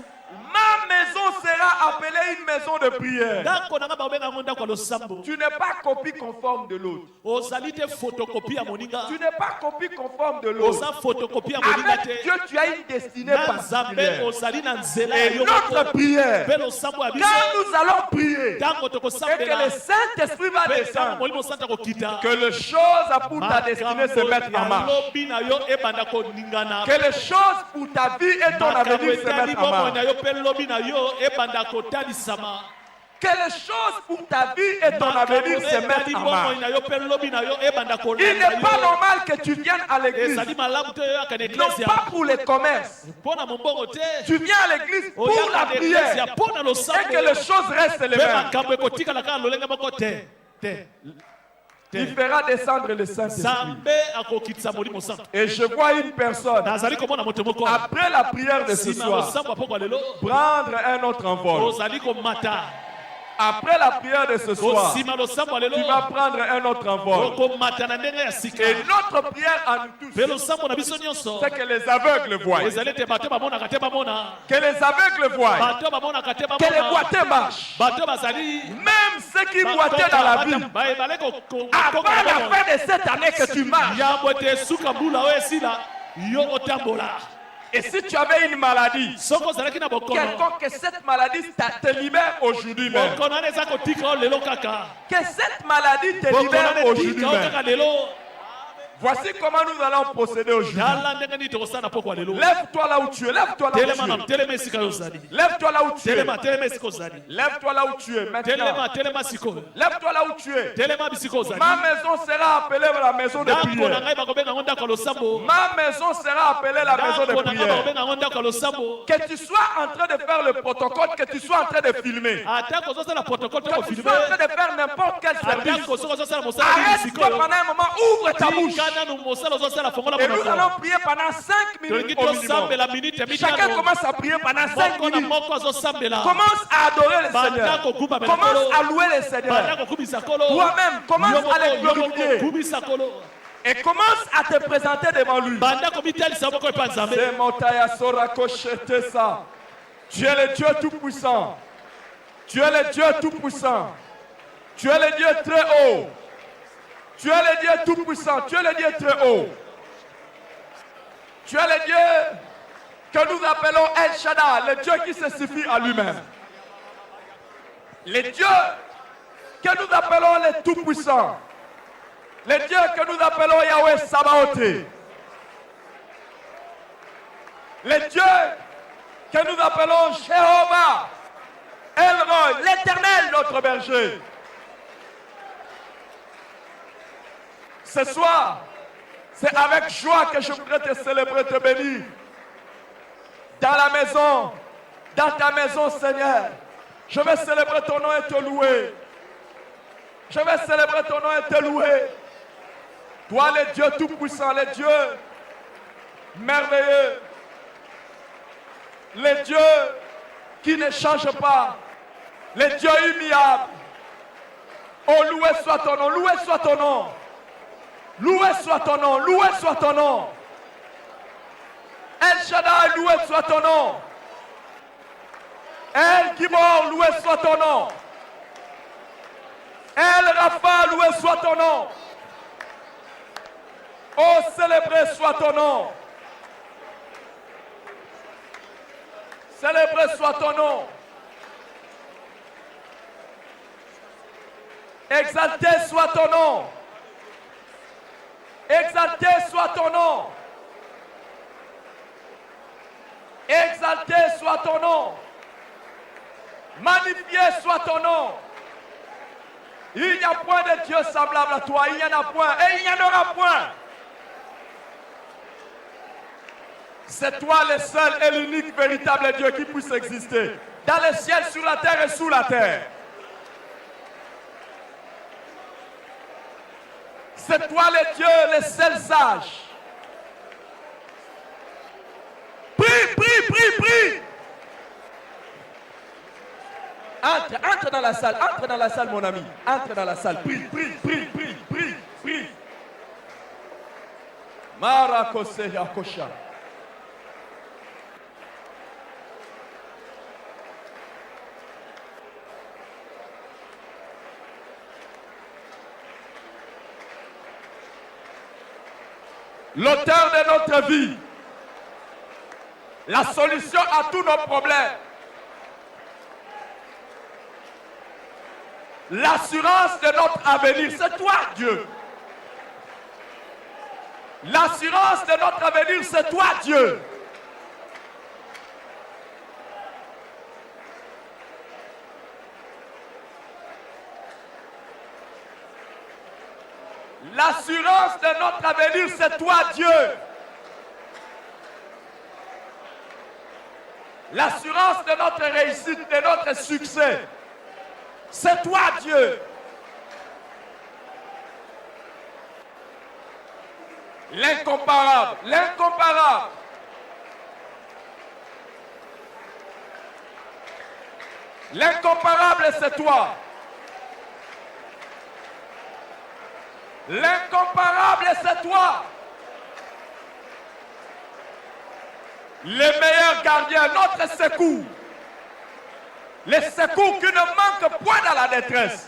Speaker 1: Ma maison sera appelée une maison de prière.
Speaker 2: ndako nanga babenga yango ndako ya losambo
Speaker 1: Tu n'es pas copie conforme de l'autre.
Speaker 2: ozali te fotokopi ya moninga
Speaker 1: Tu n'es pas copie conforme de l'autre.
Speaker 2: oza fotokopi ya moninga
Speaker 1: Avec
Speaker 2: te
Speaker 1: Dieu, tu as une destinée
Speaker 2: na nzambe
Speaker 1: particulière.
Speaker 2: ozali na nzela ya
Speaker 1: Et
Speaker 2: yo
Speaker 1: notre
Speaker 2: moko
Speaker 1: prière,
Speaker 2: mpe losambo ya biso
Speaker 1: quand nous allons prier,
Speaker 2: ntango
Speaker 1: et que
Speaker 2: tokosambela
Speaker 1: le Saint-Esprit va
Speaker 2: mpe ntango
Speaker 1: descendre,
Speaker 2: molimo santo akokita
Speaker 1: que les choses pour ta destinée se mettent en
Speaker 2: ya
Speaker 1: marche.
Speaker 2: lobi na yo ebanda koningana
Speaker 1: Que les choses pour ta vie et ton
Speaker 2: makambo
Speaker 1: avenir se
Speaker 2: etali
Speaker 1: mettent en
Speaker 2: bomoi
Speaker 1: marche.
Speaker 2: na yo mpe lobi na yo ebanda kotalisama
Speaker 1: Que les choses pour ta vie et ton avenir se mettent en
Speaker 2: bomoi
Speaker 1: marche.
Speaker 2: na yo mpe lobi na yo ebanda
Speaker 1: Il
Speaker 2: kolanda
Speaker 1: n'est pas
Speaker 2: yo
Speaker 1: normal que tu viennes à l'église,
Speaker 2: ezali malamu te oyoyaka na
Speaker 1: non
Speaker 2: eglise
Speaker 1: pas pour les commerces.
Speaker 2: mpo na mombongo te
Speaker 1: Tu viens à l'église pour la
Speaker 2: oyaka na eglise ya
Speaker 1: prière
Speaker 2: mpo na
Speaker 1: et
Speaker 2: losambo
Speaker 1: que les choses restent les
Speaker 2: mpe
Speaker 1: mêmes.
Speaker 2: makambo ekotikala kaka lolenge moko te
Speaker 1: Il fera descendre le Saint-Esprit.
Speaker 2: nzambe akokitisa molimo santo
Speaker 1: Et je vois une personne,
Speaker 2: nazali komona moto moko
Speaker 1: après la prière de ce
Speaker 2: nsima
Speaker 1: soir,
Speaker 2: losambo apoko lelo
Speaker 1: prendre un autre envol.
Speaker 2: ozali komata
Speaker 1: Après la prière de ce soir,
Speaker 2: nsima losambo lelo
Speaker 1: tu vas prendre un autre envol.
Speaker 2: okomata na ndenge ya sika
Speaker 1: Et notre prière à nous
Speaker 2: mpe
Speaker 1: tous,
Speaker 2: losambo na biso nyonso
Speaker 1: c'est que les aveugles voient.
Speaker 2: ezali ete bato bamonaka te bamona
Speaker 1: Que les aveugles voient.
Speaker 2: bato bamonaka te
Speaker 1: Que les
Speaker 2: bamona
Speaker 1: boiteux marchent.
Speaker 2: bato bazali
Speaker 1: Même ceux qui boitaient dans la vie.
Speaker 2: ebale
Speaker 1: Après la fin de cette année que tu marches.
Speaker 2: yambo ete esuka mbula oyo esila yo otambola
Speaker 1: Et si tu avais une maladie,
Speaker 2: soki ozalaki na bokono
Speaker 1: quelconque que cette maladie te libère aujourd'hui même.
Speaker 2: bokono wana eza kotika o lelo kaka
Speaker 1: Que cette maladie te
Speaker 2: bokono
Speaker 1: libère
Speaker 2: wana
Speaker 1: aujourd'hui
Speaker 2: etika o
Speaker 1: même.
Speaker 2: kaka lelo
Speaker 1: Voici comment nous allons procéder aujourd'hui. Lève-toi là où tu es. Lève-toi là où tu es. Lève-toi là où tu es. Lève-toi là où tu es maintenant. Lève-toi là où tu es. Ma maison sera appelée la maison de prière. Ma maison sera appelée la maison de prière. Que tu sois en train de faire le protocole, que tu sois en train de filmer, que tu sois en train de faire n'importe quel service, arrête-toi pendant un moment, ouvre ta bouche. Et nous allons prier pendant 5 minutes au minimum. Chacun commence à prier pendant 5 minutes. Commence à adorer le Seigneur. Commence à louer le Seigneur. Toi-même, commence à le glorifier. Et commence à te présenter devant lui. C'est Motaya Sorako Shetesa. Tu es le Dieu tout-puissant. Tu es le Dieu tout-puissant. Tu es le Dieu très haut. Tu es le Dieu tout-puissant. Tu es le Dieu très haut. Tu es le Dieu que nous appelons El Shaddai, le Dieu qui se suffit à lui-même. Le Dieu que nous appelons le tout-puissant. Le Dieu que nous appelons Yahweh Sabaoth. Le Dieu que nous appelons Jéhovah, El-Roi, l'Éternel, notre berger. Ce soir, c'est avec joie que je voudrais te célébrer, te bénir. Dans la maison, dans ta maison, Seigneur, je vais célébrer ton nom et te louer. Je vais célébrer ton nom et te louer. Toi, le Dieu tout-puissant, le Dieu merveilleux, le Dieu qui ne change pas, le Dieu immuable. Oh, loué soit ton nom, loué soit ton nom. Loué soit ton nom, loué soit ton nom. El Shaddai, loué soit ton nom. El Gibor, loué soit ton nom. El Rapha, loué soit ton nom. Oh, célébré soit ton nom. Célébré soit ton nom. Exalté soit ton nom. Exalté soit ton nom. Exalté soit ton nom. Magnifié soit ton nom. Il n'y a point de Dieu semblable à toi. Il n'y en a point et il n'y en aura point. C'est toi le seul et l'unique véritable Dieu qui puisse exister. Dans le ciel, sur la terre et sous la terre. C'est toi le Dieu, le seul sage. Prie, prie, prie, prie. Entre dans la salle, mon ami. Entre dans la salle. Prie, prie, prie, prie, prie, prie. Marakose Yakosha. L'auteur de notre vie, la solution à tous nos problèmes, l'assurance de notre avenir, c'est toi, Dieu. L'assurance de notre avenir, c'est toi, Dieu. L'assurance de notre avenir, c'est toi, Dieu. L'assurance de notre réussite, de notre succès, c'est toi, Dieu. L'incomparable, l'incomparable. L'incomparable, c'est toi. L'incomparable, c'est toi. Le meilleur gardien, notre secours. Les secours qui ne manquent point dans la détresse.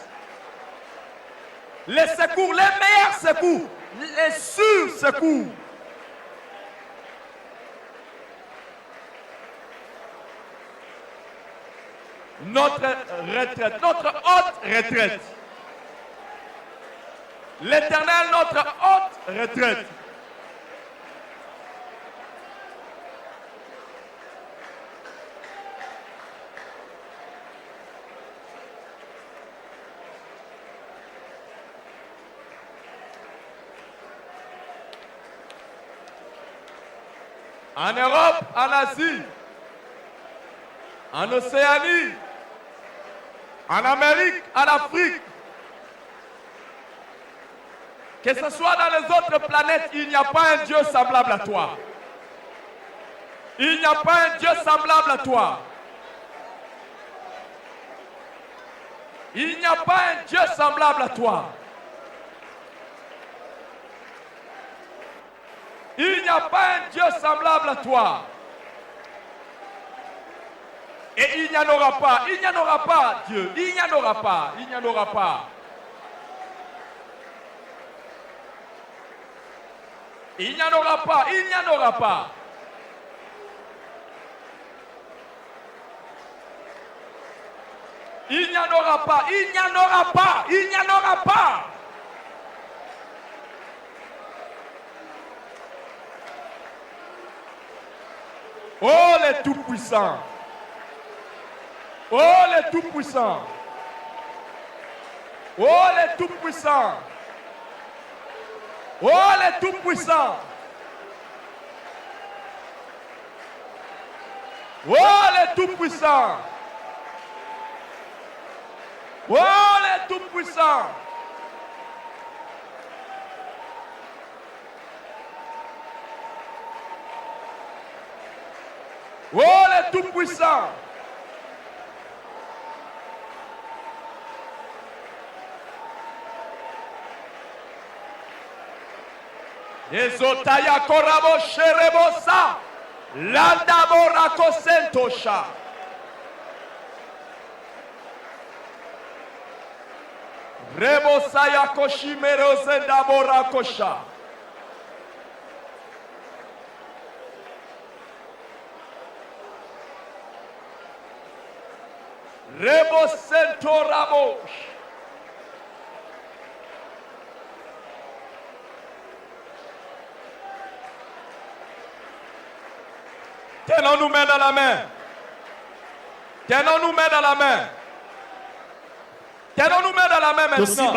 Speaker 1: Les secours, les meilleurs secours. Les sûrs secours. Notre retraite, notre haute retraite. l'Éternel notre haute retraite. En Europe, en Asie, en Océanie, en Amérique, en Afrique, que ce soit dans les autres planètes, il n'y a pas un Dieu semblable à toi. Il n'y a pas un Dieu semblable à toi. Il n'y a pas un Dieu semblable à toi. Il n'y a pas un Dieu semblable à toi. Et il n'y en aura pas. Il n'y en aura pas, Dieu. Il n'y en aura pas. Il n'y en aura pas. Il n'y en aura pas. Il n'y en aura pas. Il n'y en aura pas. Il n'y en aura pas. Il n'y en aura pas. Oh les tout-puissants. Oh les tout-puissants. Oh les tout-puissants. Oh les tout-puissants. Oh les tout-puissants. Oh les tout-puissants. Oh les tout-puissants. Ezotaya korabo sherebosa. Landa borako sentosha. Rebosaya koshimero zenda borakosha. Rebo sento rabosh. Tenons-nous main dans la main. Tenons-nous main dans la main. Tenons-nous main dans la main maintenant.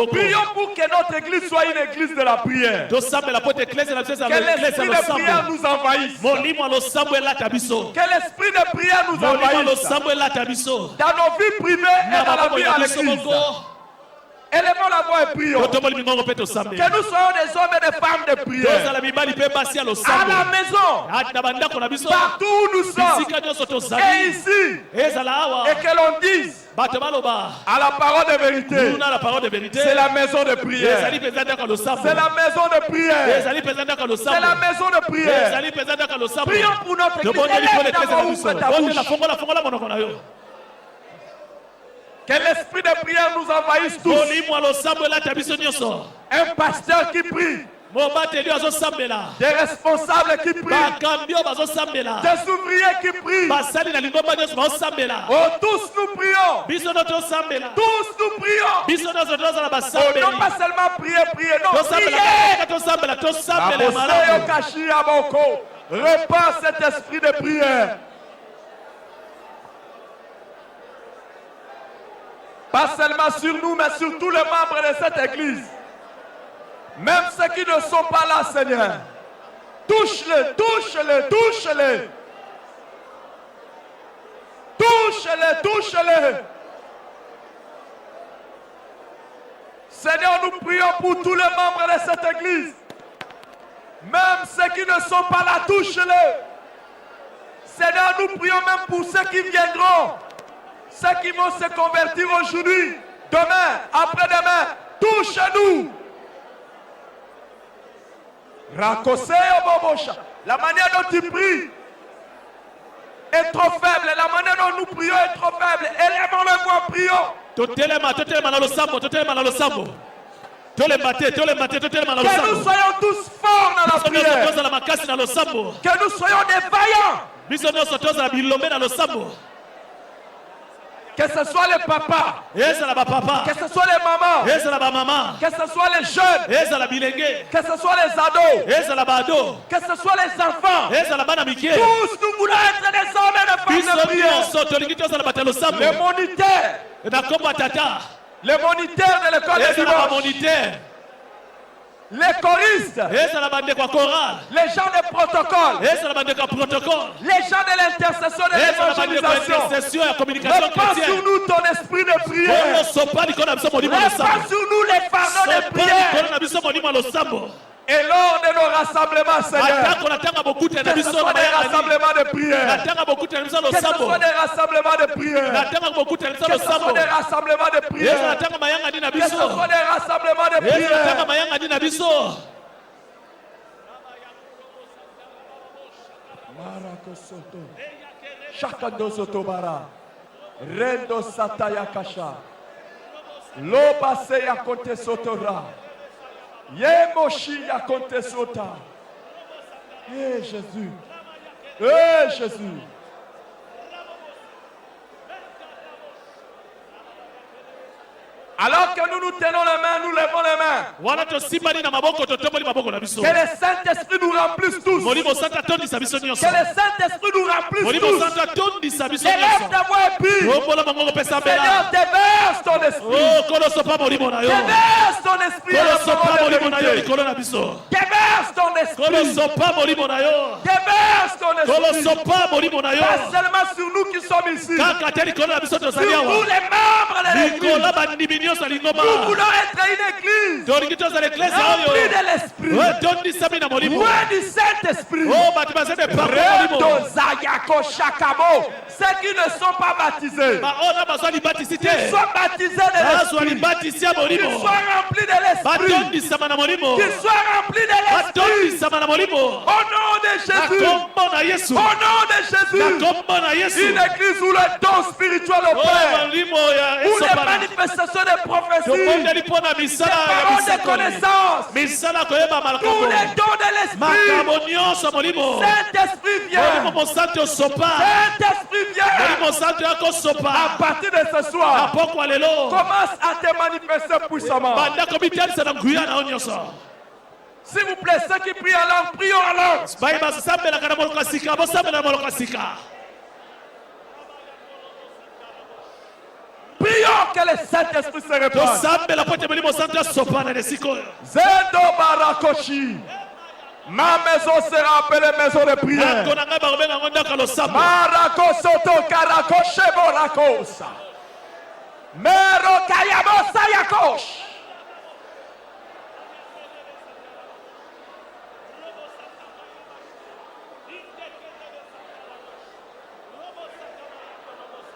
Speaker 1: Prions pour que notre église soit une église de la prière. Que l'esprit de prière nous envahisse. Que l'esprit de prière nous envahisse. Dans nos vies privées et dans la vie à l'église. Élevons la voix et prions. Que nous soyons des hommes et des femmes de prière. À la maison, partout où nous sommes, et ici, et que l'on dise à la parole de vérité. C'est la maison de prière. C'est la maison de prière. C'est la maison de prière. Prions pour notre église. Que l'esprit de prière nous envahisse tous. Un pasteur qui prie. Des responsables qui prient. Des ouvriers qui prient. Oh, tous nous prions. Tous nous prions. Oh, non pas seulement prier, non, prier. Repars cet esprit de prière. Pas seulement sur nous, mais sur tous les membres de cette église. Même ceux qui ne sont pas là, Seigneur. Touche-les, touche-les, touche-les. Touche-les, touche-les. Seigneur, nous prions pour tous les membres de cette église. Même ceux qui ne sont pas là, touche-les. Seigneur, nous prions même pour ceux qui viendront. Ceux qui vont se convertir aujourd'hui, demain, après-demain, touche-nous. La manière dont tu pries est trop faible. La manière dont nous prions est trop faible. Élèvons le voix, prions. Que nous soyons tous forts dans la prière. Que nous soyons des vaillants. Que ce soit les papas,
Speaker 2: ezala bapapa,
Speaker 1: que ce soit les mamans,
Speaker 2: ezala bamama,
Speaker 1: que ce soit les jeunes,
Speaker 2: ezala bilenge,
Speaker 1: que ce soit les ados,
Speaker 2: ezala bado,
Speaker 1: que ce soit les enfants.
Speaker 2: ezala bana mike,
Speaker 1: Tous nous voulons être des hommes et des femmes de
Speaker 2: biso
Speaker 1: prière.
Speaker 2: nyonso tolingi tozala bato ya losambo
Speaker 1: Les moniteurs,
Speaker 2: na kombo tata,
Speaker 1: les moniteurs de l'école de
Speaker 2: ezala
Speaker 1: dimanche,
Speaker 2: bamonitere,
Speaker 1: les choristes,
Speaker 2: ezala bandeko ya chorale,
Speaker 1: les gens de protocole,
Speaker 2: ezala bandeko ya protocole,
Speaker 1: les gens de l'intercession de
Speaker 2: ezala bandeko ya
Speaker 1: l'évangélisation.
Speaker 2: intercession ya communication
Speaker 1: Répands sur
Speaker 2: chrétienne.
Speaker 1: nous ton esprit de prière.
Speaker 2: Koloso pa likolo na biso molimo ya losambo.
Speaker 1: Répands sur nous les fardeaux de
Speaker 2: Sopa
Speaker 1: prière.
Speaker 2: likolo na biso molimo ya losambo.
Speaker 1: Et lors de nos rassemblements, Seigneur,
Speaker 2: Atako na tanga bokuta na
Speaker 1: que ce
Speaker 2: biso
Speaker 1: soit
Speaker 2: na
Speaker 1: des
Speaker 2: mayanga ni.
Speaker 1: rassemblements de
Speaker 2: Na
Speaker 1: prière,
Speaker 2: tanga bokuta na biso ya
Speaker 1: que ce
Speaker 2: losambo.
Speaker 1: soit des rassemblements de
Speaker 2: Na
Speaker 1: prière,
Speaker 2: tanga bokuta na biso ya
Speaker 1: que ce soit
Speaker 2: losambo.
Speaker 1: des rassemblements de
Speaker 2: Yesu na
Speaker 1: prière,
Speaker 2: tanga mayanga ni na
Speaker 1: que ce
Speaker 2: biso.
Speaker 1: soit des rassemblements de
Speaker 2: Yesu na tanga
Speaker 1: prière.
Speaker 2: mayanga ni na biso.
Speaker 1: Marakosoto, Shakando Sotobara, Rendo Sataya Kasha, Loba Seya Konte Sotora, Yemoshi Yakonte Sota. Eh Jésus, eh Jésus. Alors que nous nous tenons les mains, nous levons les mains.
Speaker 2: Wana tosimbani na maboko totomboli maboko na biso.
Speaker 1: Que le Saint-Esprit nous remplisse tous.
Speaker 2: Molimo santa tondisa biso
Speaker 1: Que
Speaker 2: nyonso.
Speaker 1: le Saint-Esprit nous remplisse
Speaker 2: Molimo
Speaker 1: tous.
Speaker 2: santa tondisa biso
Speaker 1: Élève
Speaker 2: nyonso.
Speaker 1: ta voix et prie.
Speaker 2: Ombola bango kopesa mbela.
Speaker 1: Seigneur, déverse ton esprit.
Speaker 2: Oh, koloso pa molimo na yo.
Speaker 1: Déverse ton esprit. à la
Speaker 2: Koloso pa
Speaker 1: parole de
Speaker 2: molimo na yo
Speaker 1: vérité.
Speaker 2: likolo na biso.
Speaker 1: Déverse ton esprit.
Speaker 2: Koloso pa molimo na yo.
Speaker 1: Déverse ton esprit.
Speaker 2: Koloso pa molimo na yo.
Speaker 1: Pas seulement sur nous qui sommes ici.
Speaker 2: Kaka te likolo na biso
Speaker 1: Sur
Speaker 2: tozali
Speaker 1: nous
Speaker 2: awa.
Speaker 1: les membres de l'église.
Speaker 2: Likolo bandimi nyonso ya lingomba.
Speaker 1: Nous voulons être une église
Speaker 2: tolingi tozala eklesi
Speaker 1: remplie
Speaker 2: oyo
Speaker 1: de l'esprit.
Speaker 2: tondisami na molimo.
Speaker 1: Loin du Saint-Esprit.
Speaker 2: Oh, bato bazali eparko
Speaker 1: Reto
Speaker 2: molimo.
Speaker 1: Zayako Shakamo. Ceux qui ne sont pas baptisés.
Speaker 2: baona bazwa libatisi te.
Speaker 1: Soient baptisés de
Speaker 2: bazwa
Speaker 1: l'esprit.
Speaker 2: libatisi ya
Speaker 1: Qu'ils
Speaker 2: molimo.
Speaker 1: soient remplis de l'esprit.
Speaker 2: batondisama na molimo.
Speaker 1: Qu'ils soient remplis de l'esprit.
Speaker 2: batondisama na molimo.
Speaker 1: Au nom de
Speaker 2: na
Speaker 1: Jésus.
Speaker 2: kombo na yesu.
Speaker 1: Au nom de
Speaker 2: na
Speaker 1: Jésus.
Speaker 2: kombo na yesu.
Speaker 1: Une église où le don spirituel
Speaker 2: Oh,
Speaker 1: opère.
Speaker 2: molimo ya
Speaker 1: Où les
Speaker 2: esopana.
Speaker 1: manifestations de prophétie.
Speaker 2: tobondeli mpo na
Speaker 1: Des
Speaker 2: misala ya
Speaker 1: paroles de
Speaker 2: bisakoli.
Speaker 1: connaissance.
Speaker 2: misala koyeba
Speaker 1: Tous
Speaker 2: makambo.
Speaker 1: les dons de l'esprit.
Speaker 2: makambo nyonso molimo.
Speaker 1: Saint-Esprit
Speaker 2: molimo
Speaker 1: vient.
Speaker 2: mosantu osopa.
Speaker 1: Saint-Esprit vient.
Speaker 2: molimo santu
Speaker 1: À
Speaker 2: yakosopa.
Speaker 1: partir de ce
Speaker 2: na
Speaker 1: soir,
Speaker 2: poko ya lelo.
Speaker 1: commence à te manifester puissamment.
Speaker 2: bandako mitalisa na nguya na yo nyonso.
Speaker 1: S'il vous plaît, ceux qui prient en langue, prions en langue.
Speaker 2: bayi basambelaka na moloko ya sika bosambela na moloko ya sika.
Speaker 1: Prions que le Saint-Esprit se répande.
Speaker 2: tosambela po ete molimo santu asopa na esika oyo.
Speaker 1: Zendo Barakoshi. Ma maison sera appelée maison de prière.
Speaker 2: ndako na ngai bakobenga yango ndako ya losambo.
Speaker 1: Marakosoto Karakoshe Borakosa. Mero Kayabosa Yakosh.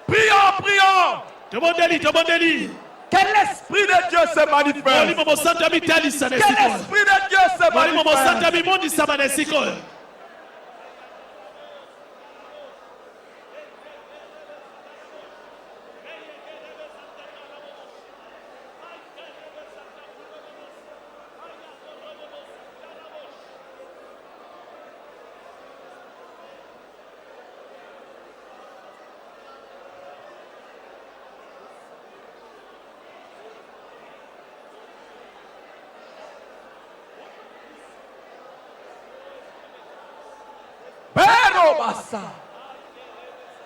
Speaker 1: Prions, prions.
Speaker 2: tobondeli tobondeli.
Speaker 1: Que l'Esprit de Dieu se manifeste.
Speaker 2: molimo mosantu amitalisa na
Speaker 1: Que
Speaker 2: esika oyo.
Speaker 1: l'Esprit de Dieu se
Speaker 2: molimo mosantu
Speaker 1: manifeste.
Speaker 2: amimondisama na esika oyo.
Speaker 1: Pero Bassa.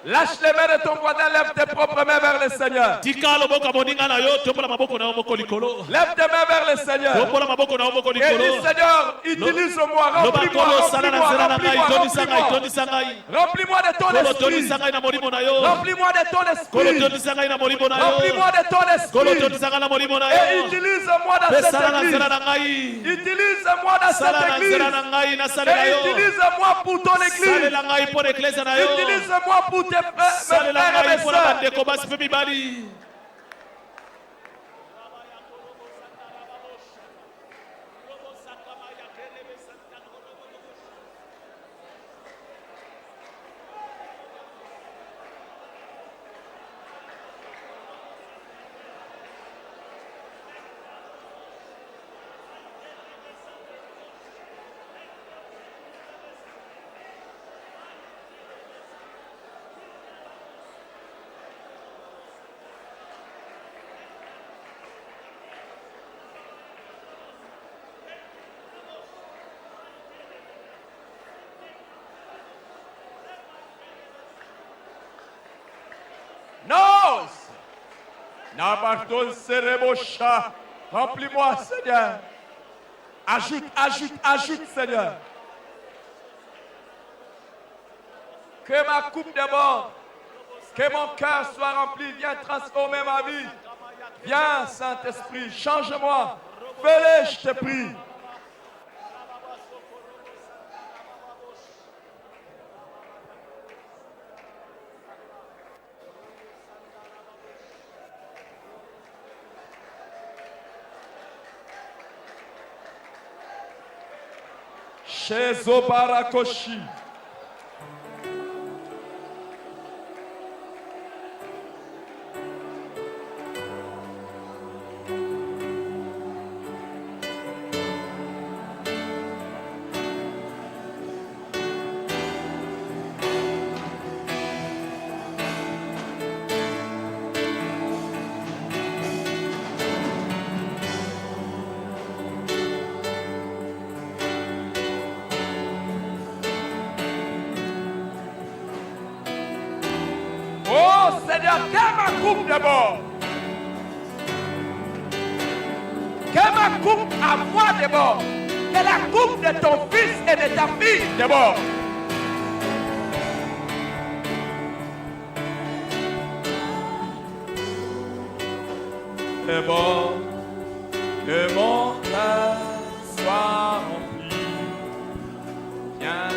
Speaker 1: Lâche les mains de ton voisin, lève tes propres mains vers le Seigneur.
Speaker 2: tika loboko ya moninga na yo tombola maboko na yo moko likolo.
Speaker 1: Lève tes mains vers le Seigneur.
Speaker 2: tombola maboko na yo moko
Speaker 1: Et dis
Speaker 2: likolo.
Speaker 1: Seigneur, utilise-moi, remplis-moi,
Speaker 2: lobakolo sala na nzela na ngai
Speaker 1: remplis-moi,
Speaker 2: tondisa ngai
Speaker 1: remplis-moi.
Speaker 2: tondisa ngai.
Speaker 1: Remplis-moi de ton
Speaker 2: kolo
Speaker 1: esprit.
Speaker 2: tondisa ngai na molimo na yo.
Speaker 1: Remplis-moi de ton
Speaker 2: kolo
Speaker 1: esprit.
Speaker 2: tondisa ngai na molimo na yo.
Speaker 1: Remplis-moi de ton
Speaker 2: kolo
Speaker 1: esprit.
Speaker 2: tondisa ngai na molimo na
Speaker 1: Et
Speaker 2: yo.
Speaker 1: utilise-moi dans
Speaker 2: mpe
Speaker 1: cette
Speaker 2: sala na
Speaker 1: église.
Speaker 2: nzela na ngai.
Speaker 1: Utilise-moi dans
Speaker 2: sala
Speaker 1: cette
Speaker 2: na
Speaker 1: église.
Speaker 2: nzela na ngai nasalela
Speaker 1: Et
Speaker 2: yo.
Speaker 1: utilise-moi pour ton église.
Speaker 2: salela ngai mpo na eklezia na yo.
Speaker 1: Utilise-moi pour tes frères, mes
Speaker 2: salela
Speaker 1: frères et
Speaker 2: ngai
Speaker 1: mes
Speaker 2: mpo na
Speaker 1: sœurs.
Speaker 2: bandeko basi mpe mibali.
Speaker 1: Repose. Nabarton Serebosha. Remplis-moi, Seigneur. Ajoute, Seigneur. Que ma coupe déborde. Que mon cœur soit rempli. Viens transformer ma vie. Viens, Saint-Esprit, change-moi. Fais-le, je te prie. Chez Zobarakoshi. Seigneur, que ma coupe d'abord. Que ma coupe à moi d'abord. Que la coupe de ton fils et de ta fille d'abord. D'abord, que mon cœur soit rempli. Viens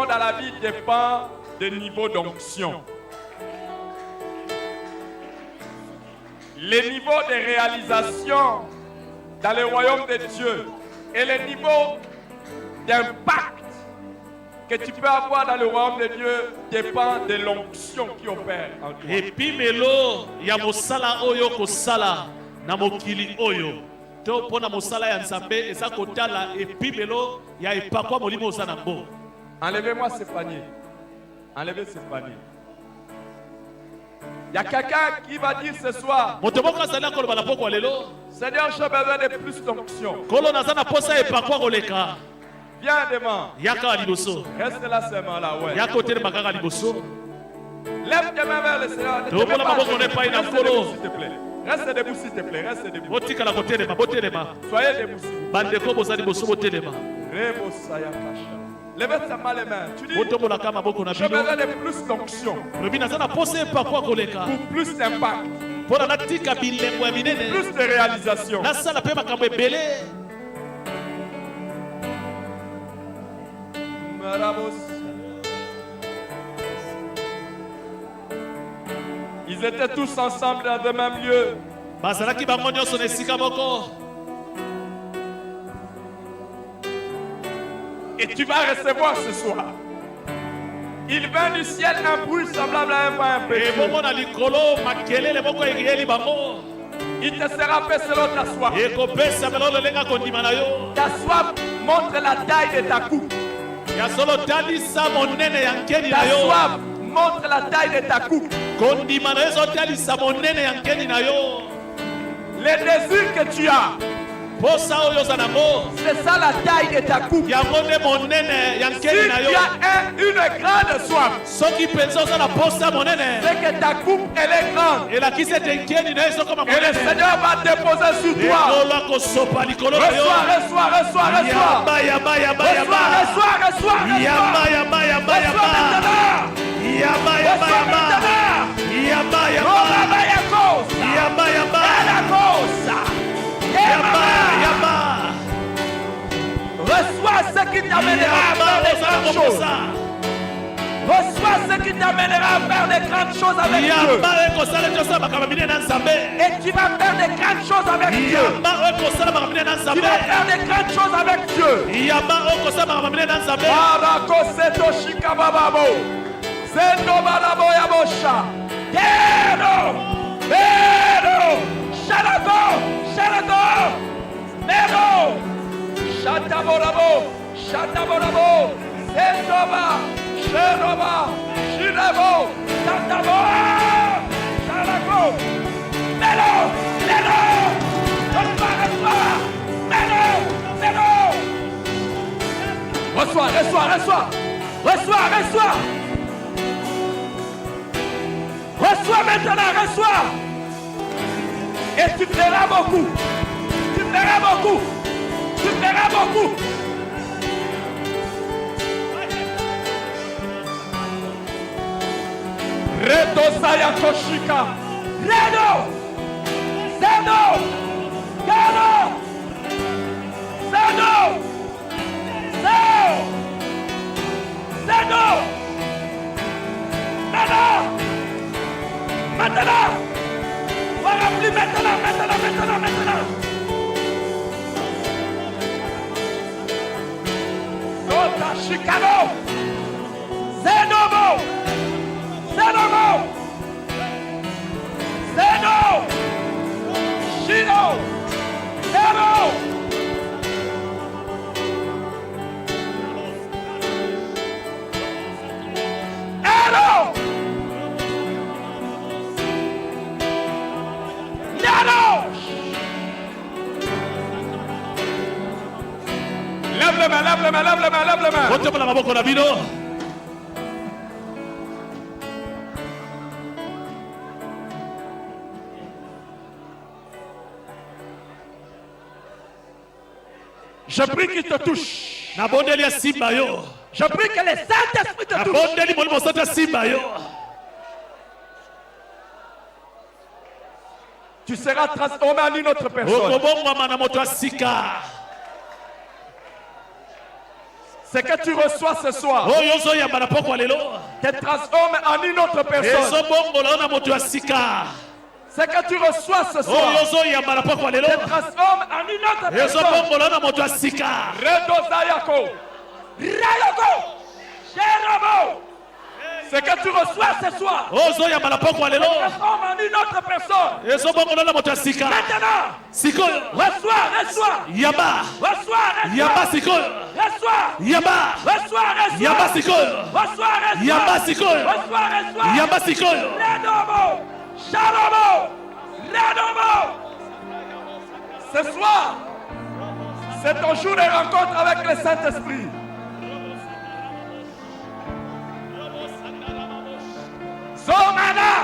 Speaker 1: dans la vie dépend des niveaux d'onction. Les niveaux de réalisation dans le royaume de Dieu et les niveaux d'impact que tu peux avoir dans le royaume de Dieu dépend de l'onction qui opère en toi.
Speaker 2: Et puis melo ya mosala oyo kosala na mokili oyo. To pona mosala ya nzambe eza kotala et puis melo ya epakwa molimo osana mbo.
Speaker 1: Enlevez-moi ce panier. Enlevez ce panier. Il y a quelqu'un qui va dire ce soir, Seigneur, j'ai besoin de plus d'onction. Viens devant. Reste là seulement là. Ouais. Lève tes mains vers le Seigneur. S'il te plaît. Reste debout s'il te plaît. Reste debout. Soyez debout. Levez seulement les mains. Tu dis, j'ai besoin de plus d'onction. Pour plus d'impact. Plus de réalisation. Ils étaient tous ensemble dans le même lieu. Et tu vas recevoir ce soir. Il vint du ciel un bruit semblable à un vent impétueux. Il te sera fait selon ta soif. Ta soif montre la taille de ta coupe. Ta soif montre la taille de ta coupe. Les désirs que tu as C'est ça la taille de ta coupe. Si tu as une grande soif, c'est que ta coupe elle est grande. Et le Seigneur va déposer sur toi. Reçois. Reçois ce qui t'amènera à faire des grandes choses. Reçois ce qui t'amènera à faire des grandes choses avec Dieu. Et tu vas faire des grandes choses avec Dieu. Tu vas faire des grandes choses avec Dieu. Shataborabo, Sendoba, Sheroba, Shirabo, Santabo, Sharako, Melo, reçois. Reçois maintenant, reçois. Et tu feras beaucoup. Redo Saya Koshika. Redo. Zeno. Gano. Zeno. Zeno. Maintenant. Voilà plus maintenant. Sota Chicago. Zenobo. Shino. Zeno. Ero. Nano. Lève les mains. Je prie qu'il te touche. Je prie que le Saint-Esprit te touche. Tu seras transformé en une autre personne. Ce que tu reçois ce soir te transforme en une autre personne. Ce que tu reçois ce soir te transforme en une autre personne. Ce que tu reçois ce soir te transforme en une autre personne. Maintenant, reçois. Ce soir, c'est ton jour de rencontre avec le Saint-Esprit. Somano.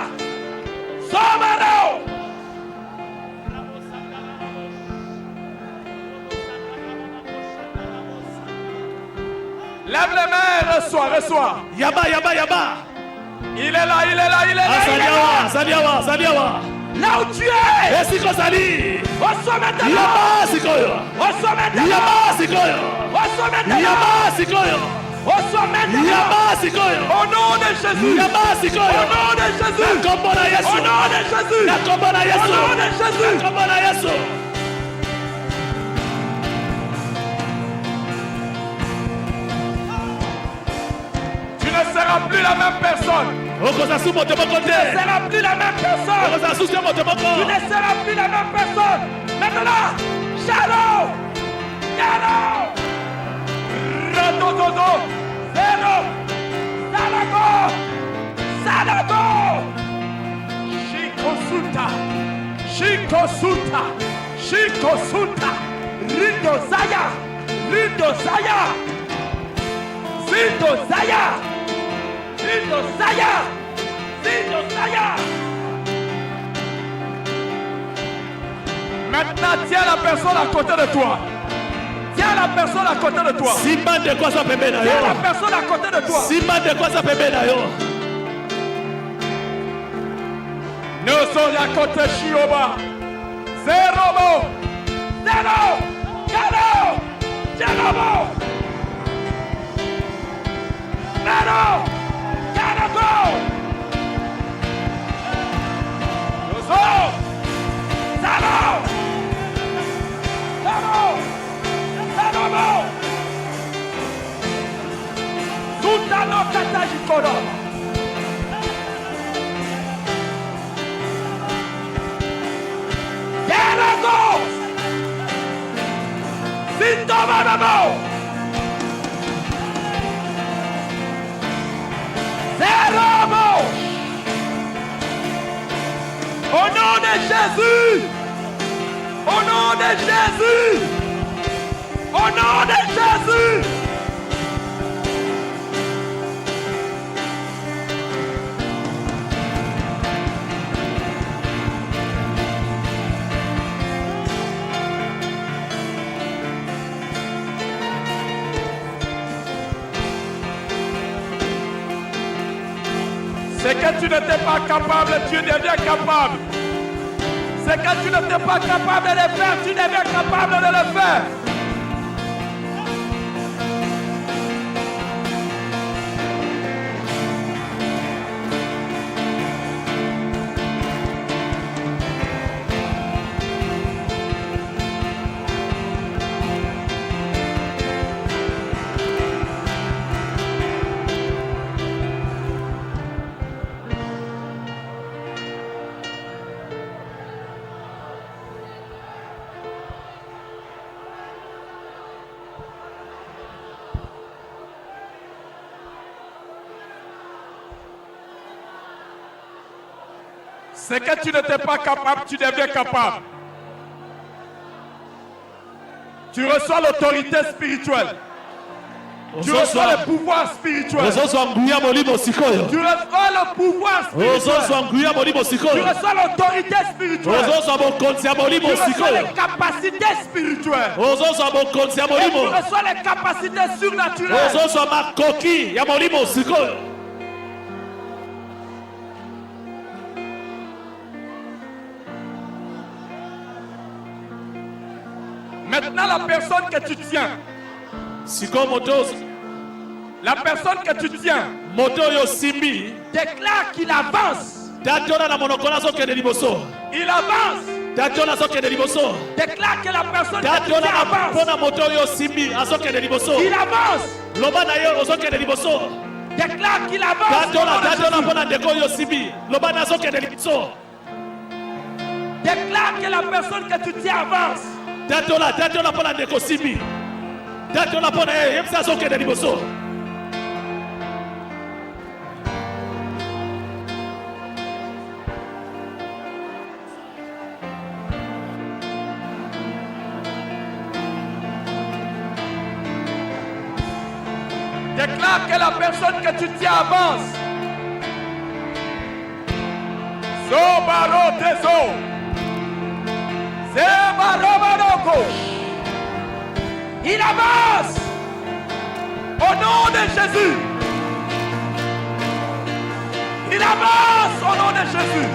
Speaker 1: Lève les mains, reçois. Yaba. Il est là.
Speaker 2: Zadiawa.
Speaker 1: Là où tu es. Reçois maintenant. Au nom de Jésus. Tu ne seras plus la même personne. Tu ne seras plus la même personne. Maintenant, Shalom. Ratototo. Zeno. Salago. Shikosuta. Rindo Zaya. Rindo Zaya. Rindo Zaya. Rindo Zaya. Rindo Zaya. Maintenant, tiens la personne à côté de toi. Tiens la personne à côté de toi.
Speaker 2: Simba de quoi ça peut bien.
Speaker 1: Tiens la personne à côté de toi.
Speaker 2: Simba de quoi ça peut bien.
Speaker 1: Nous sommes à côté de Shioba. Zéro mot. Zéro. Zéro. Zéro mot. Zéro. Zéro mot. Nous sommes. Zéro. Zéro. Zéro mot. Tout à l'heure, Katajikono. Au nom de Jésus, au nom de Jésus, au nom de Jésus. C'est que tu n'étais pas capable, tu deviens capable. C'est que tu n'étais pas capable de le faire, tu deviens capable de le faire. C'est que tu n'étais pas capable, tu deviens capable. Tu reçois l'autorité spirituelle. Tu reçois le pouvoir spirituel. Tu reçois le pouvoir spirituel. Tu reçois l'autorité spirituelle. Tu reçois les capacités spirituelles. Et tu reçois les capacités surnaturelles. Maintenant, la personne que tu tiens, la personne que tu tiens, déclare qu'il avance. Il avance. Déclare que la personne que tu tiens avance. Il avance. Déclare qu'il avance. Déclare que la personne que tu tiens avance. Déclare que la personne que tu tiens avance. Zobaro Tezo. Il avance au nom de Jésus. Il avance au nom de Jésus.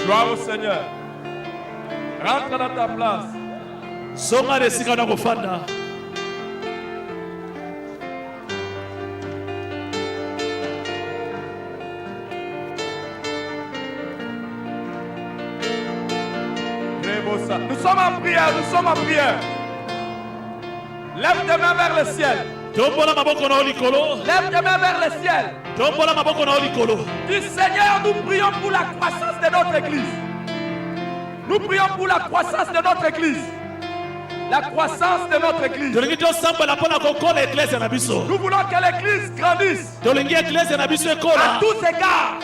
Speaker 1: Gloire au Seigneur. Rentre dans ta place. Nous sommes en prière, nous sommes en prière. Lève tes mains vers le ciel.
Speaker 2: tombola maboko na likolo.
Speaker 3: Lève tes mains vers le ciel.
Speaker 2: Tombola maboko na likolo.
Speaker 3: Dis Seigneur, nous prions pour la croissance de notre église. Nous prions pour la croissance de notre église. La croissance de notre église.
Speaker 2: Tolingi tosambela pona kokola église na biso.
Speaker 3: Nous voulons que l'église grandisse.
Speaker 2: Tolingi église na biso
Speaker 3: À
Speaker 2: ekola.
Speaker 3: tous égards.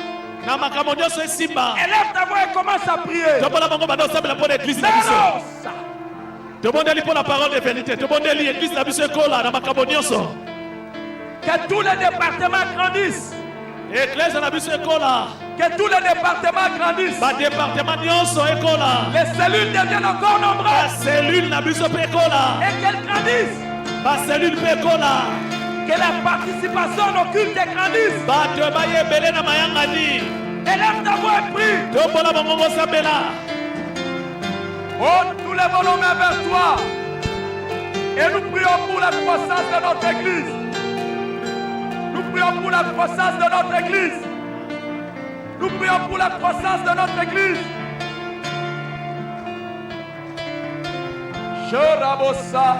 Speaker 2: Na makambo nyonso esimba.
Speaker 3: Élève ta voix et commence à prier.
Speaker 2: Tombola bango bando sambela pona église na biso.
Speaker 3: Menos.
Speaker 2: Tobondeli pona parole de vérité. Tobondeli église na biso ekola na makambo nyonso.
Speaker 3: Que tous les départements grandissent.
Speaker 2: Église na biso ekola.
Speaker 3: Que tous les départements grandissent.
Speaker 2: Ba département nyonso ekola.
Speaker 3: Les cellules deviennent encore
Speaker 2: Ba
Speaker 3: nombreuses.
Speaker 2: cellule na biso pe ekola.
Speaker 3: Et qu'elles grandissent.
Speaker 2: Ba cellule pe ekola.
Speaker 3: Que la participation au culte grandisse.
Speaker 2: Bato bayebele na mayangani.
Speaker 3: Élève ta voix et prie.
Speaker 2: Tombola bango bosambela.
Speaker 3: Oh, nous lèvons nos mains vers toi. Et nous prions pour la croissance de notre église. Nous prions pour la croissance de notre église. Nous prions pour la croissance de notre église. Shorabosa,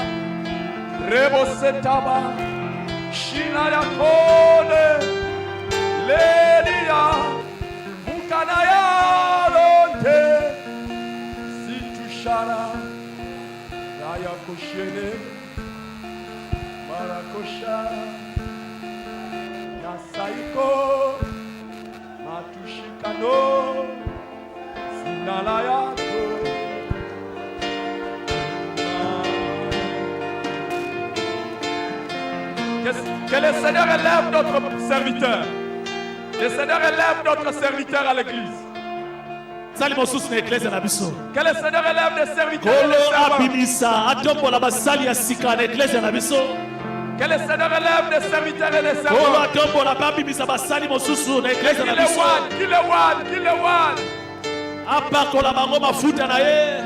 Speaker 3: Rebosetaba, Shinayakone, Ledia, Bukanaya Lonte, Situshara, Raya Koshene, Marakosha, Yasaiko, Matushikano, Sinalayato. Que le Seigneur élève notre serviteur. Le Seigneur élève notre serviteur à l'église.
Speaker 2: Sali mosusu na église na biso.
Speaker 3: Que le Seigneur élève des serviteurs et
Speaker 2: Kolo
Speaker 3: des servants.
Speaker 2: abimisa atombola basali ya sika na église na biso.
Speaker 3: Que le Seigneur élève des serviteurs et des
Speaker 2: Kolo
Speaker 3: servants.
Speaker 2: atombola babimisa basali mosusu na église na
Speaker 3: Qu'il est
Speaker 2: biso.
Speaker 3: one, qu'il est one, qu'il est one.
Speaker 2: Apakola bango mafuta na ye.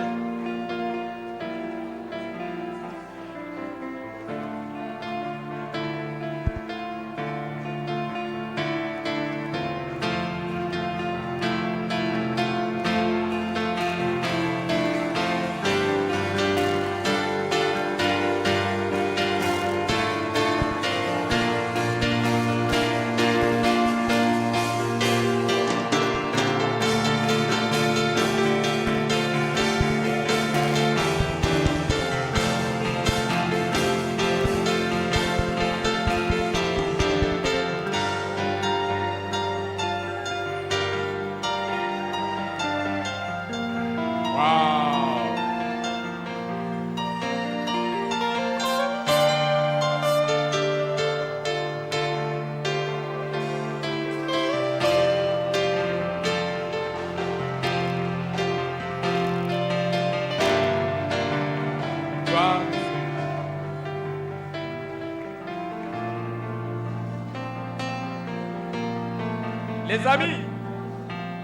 Speaker 3: Les amis,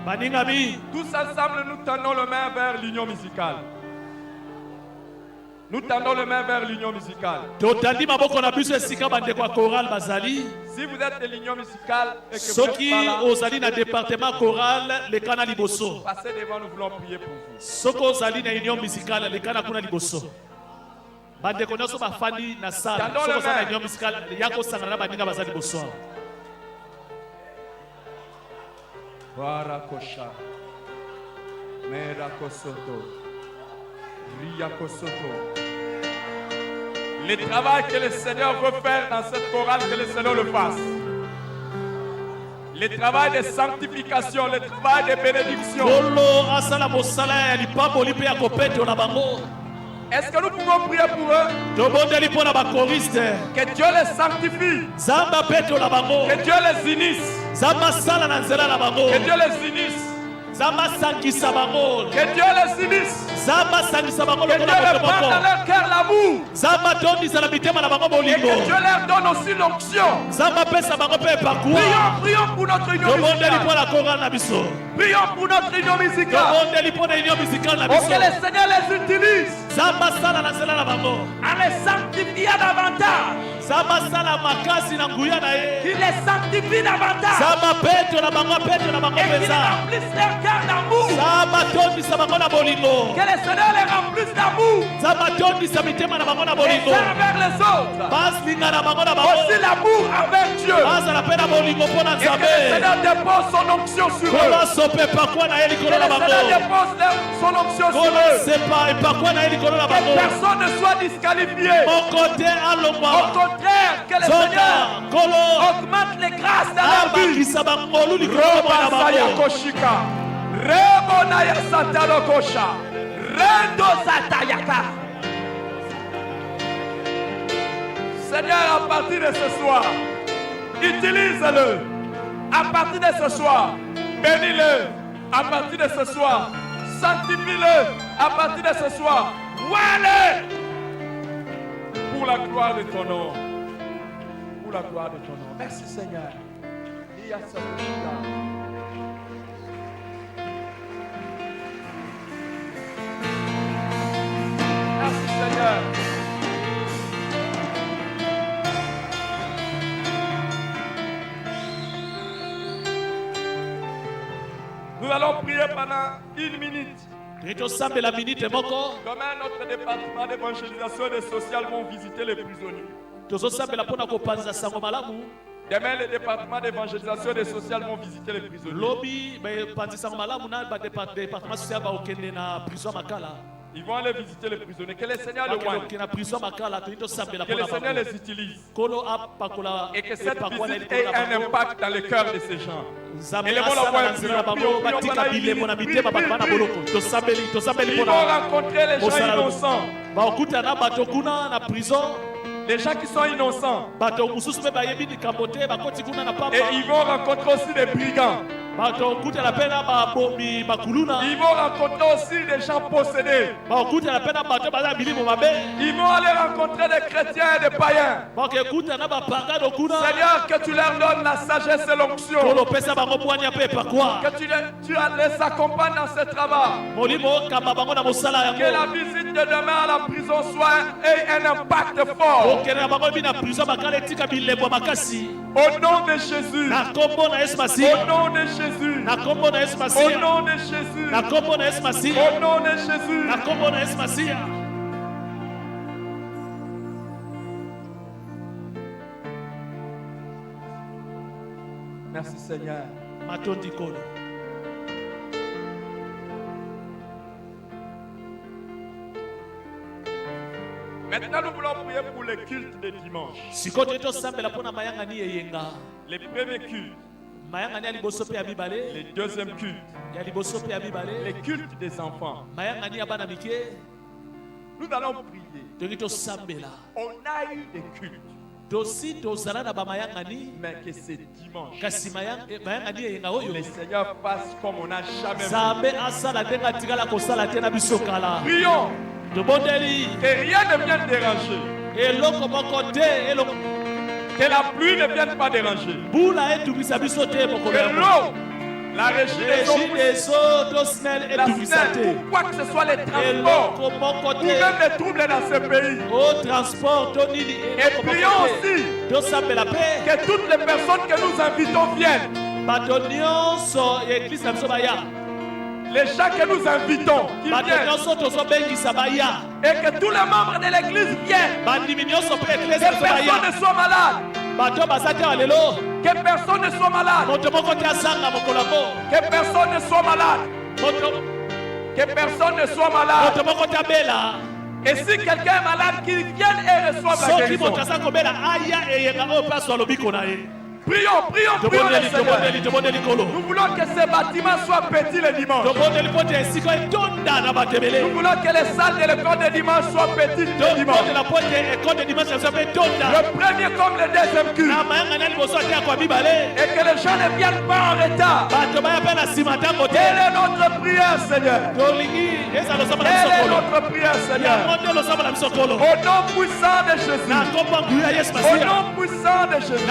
Speaker 2: Baningami,
Speaker 3: tous ensemble, nous tendons les mains vers l'union musicale. Nous tendons les mains vers l'union musicale.
Speaker 2: totandi maboko na biso esika bandeko ya choral bazali.
Speaker 3: Si vous êtes de l'union musicale et que vous
Speaker 2: Soki
Speaker 3: êtes pas là,
Speaker 2: ozali na département choral lekana liboso.
Speaker 3: passez devant, nous voulons prier pour vous.
Speaker 2: Soki ozali na union musicale lekana kuna liboso. Bandeko nyonso bafandi na sala.
Speaker 3: Tendons
Speaker 2: Soki
Speaker 3: les
Speaker 2: ozali na
Speaker 3: mains.
Speaker 2: union musicale ya kosangana na baninga bazali liboso.
Speaker 3: Barakosha, Merakosoto, Riakosoto. Le travail que le Seigneur veut faire dans cette chorale, que le Seigneur le fasse. Le travail de sanctification, le travail de bénédiction.
Speaker 2: Kolo asala mosala ya lipamboli mpe ya kopetola bango.
Speaker 3: Est-ce que nous pouvons prier pour eux?
Speaker 2: Tobondeli mpo na bakoriste.
Speaker 3: Que Dieu les sanctifie,
Speaker 2: Zamba petola bango.
Speaker 3: que Dieu les unisse,
Speaker 2: Zamba sala na nzela na bango.
Speaker 3: que Dieu les unisse,
Speaker 2: Zamba sangisa bango.
Speaker 3: que Dieu les unisse,
Speaker 2: Zamba sangisa bango
Speaker 3: que Dieu
Speaker 2: lokola
Speaker 3: leur
Speaker 2: moto
Speaker 3: prenne dans
Speaker 2: moko.
Speaker 3: leur cœur l'amour,
Speaker 2: Zamba tondisa na mitema na bango
Speaker 3: et
Speaker 2: bolingo.
Speaker 3: que Dieu leur donne aussi l'onction.
Speaker 2: Zamba pesa bango mpe epakuwa.
Speaker 3: Prions pour notre union
Speaker 2: Tobondeli mpo
Speaker 3: musicale.
Speaker 2: na chorale na biso.
Speaker 3: Prions pour notre union musicale.
Speaker 2: Tobondeli mpo na union musicale na
Speaker 3: Oh, que
Speaker 2: biso.
Speaker 3: le Seigneur les utilise
Speaker 2: Zamba sala na nzela na bango.
Speaker 3: en les sanctifiant davantage. Qu'il les sanctifie davantage. Et qu'il remplisse leur cœur d'amour. Que le Seigneur les remplisse d'amour. Et ça envers les autres. Aussi l'amour envers Dieu. Et que le Seigneur dépose son onction sur eux. Que le Seigneur dépose son onction sur eux. Que personne ne soit disqualifié. Au contraire, que le Seigneur augmente les grâces dans leur vie. Seigneur, à partir de ce soir, utilise-le. À partir de ce soir, bénis-le. À partir de ce soir, sanctifie-le. À partir de ce soir, vois-le. Pour la gloire de ton nom. Pour la gloire de ton nom. Merci Seigneur. Merci Seigneur. Nous allons prier pendant 1 minute. Demain, notre département d'évangélisation et de social vont visiter les prisonniers. Demain, les départements d'évangélisation et de social vont visiter les prisonniers. Ils vont aller visiter les prisonniers. Que le Seigneur les voie. Que le Seigneur les utilise. Et que cette visite ait un impact dans le cœur de ces gens. Élevons la voix. Ils vont rencontrer les gens innocents. Les gens qui sont innocents. Et ils vont rencontrer aussi des brigands. Ils vont rencontrer aussi des gens possédés. Ils vont aller rencontrer des chrétiens et des païens. Seigneur, que tu leur donnes la sagesse et l'onction. Que tu les accompagnes dans ce travail. Que la visite de demain à la prison ait un impact fort. Au nom de Jésus. Au nom de Jésus. Au nom de Jésus. Au nom de Jésus. Merci Seigneur. Maintenant, nous voulons prier pour les cultes de dimanche. Les premiers cultes. Les deuxièmes cultes. Les cultes des enfants. Nous allons prier. On a eu des cultes. Mais que c'est dimanche. Le Seigneur fasse comme on n'a jamais fait. Prions. Que rien ne vienne déranger. Que la pluie ne vienne pas déranger. Que l'eau, la régie des eaux, la snelle, ou quoi que ce soit, les transports, ou même les troubles dans ce pays. Et prions aussi que toutes les personnes que nous invitons viennent. Les gens que nous invitons, qu'ils viennent. Et que tous les membres de l'église viennent. Que personne ne soit malade. Que personne ne soit malade. Que personne ne soit malade. Que personne ne soit malade. Et si quelqu'un est malade, qu'il vienne et reçoive la guérison. Prions le Seigneur. Nous voulons que ces bâtiments soient petits le dimanche. Nous voulons que les salles de l'école de dimanche soient petites le dimanche. Le premier comme le deuxième culte. Et que les gens ne viennent pas en retard. Quelle est notre prière, Seigneur? Quelle est notre prière, Seigneur? Au nom puissant de Jésus. Au nom puissant de Jésus.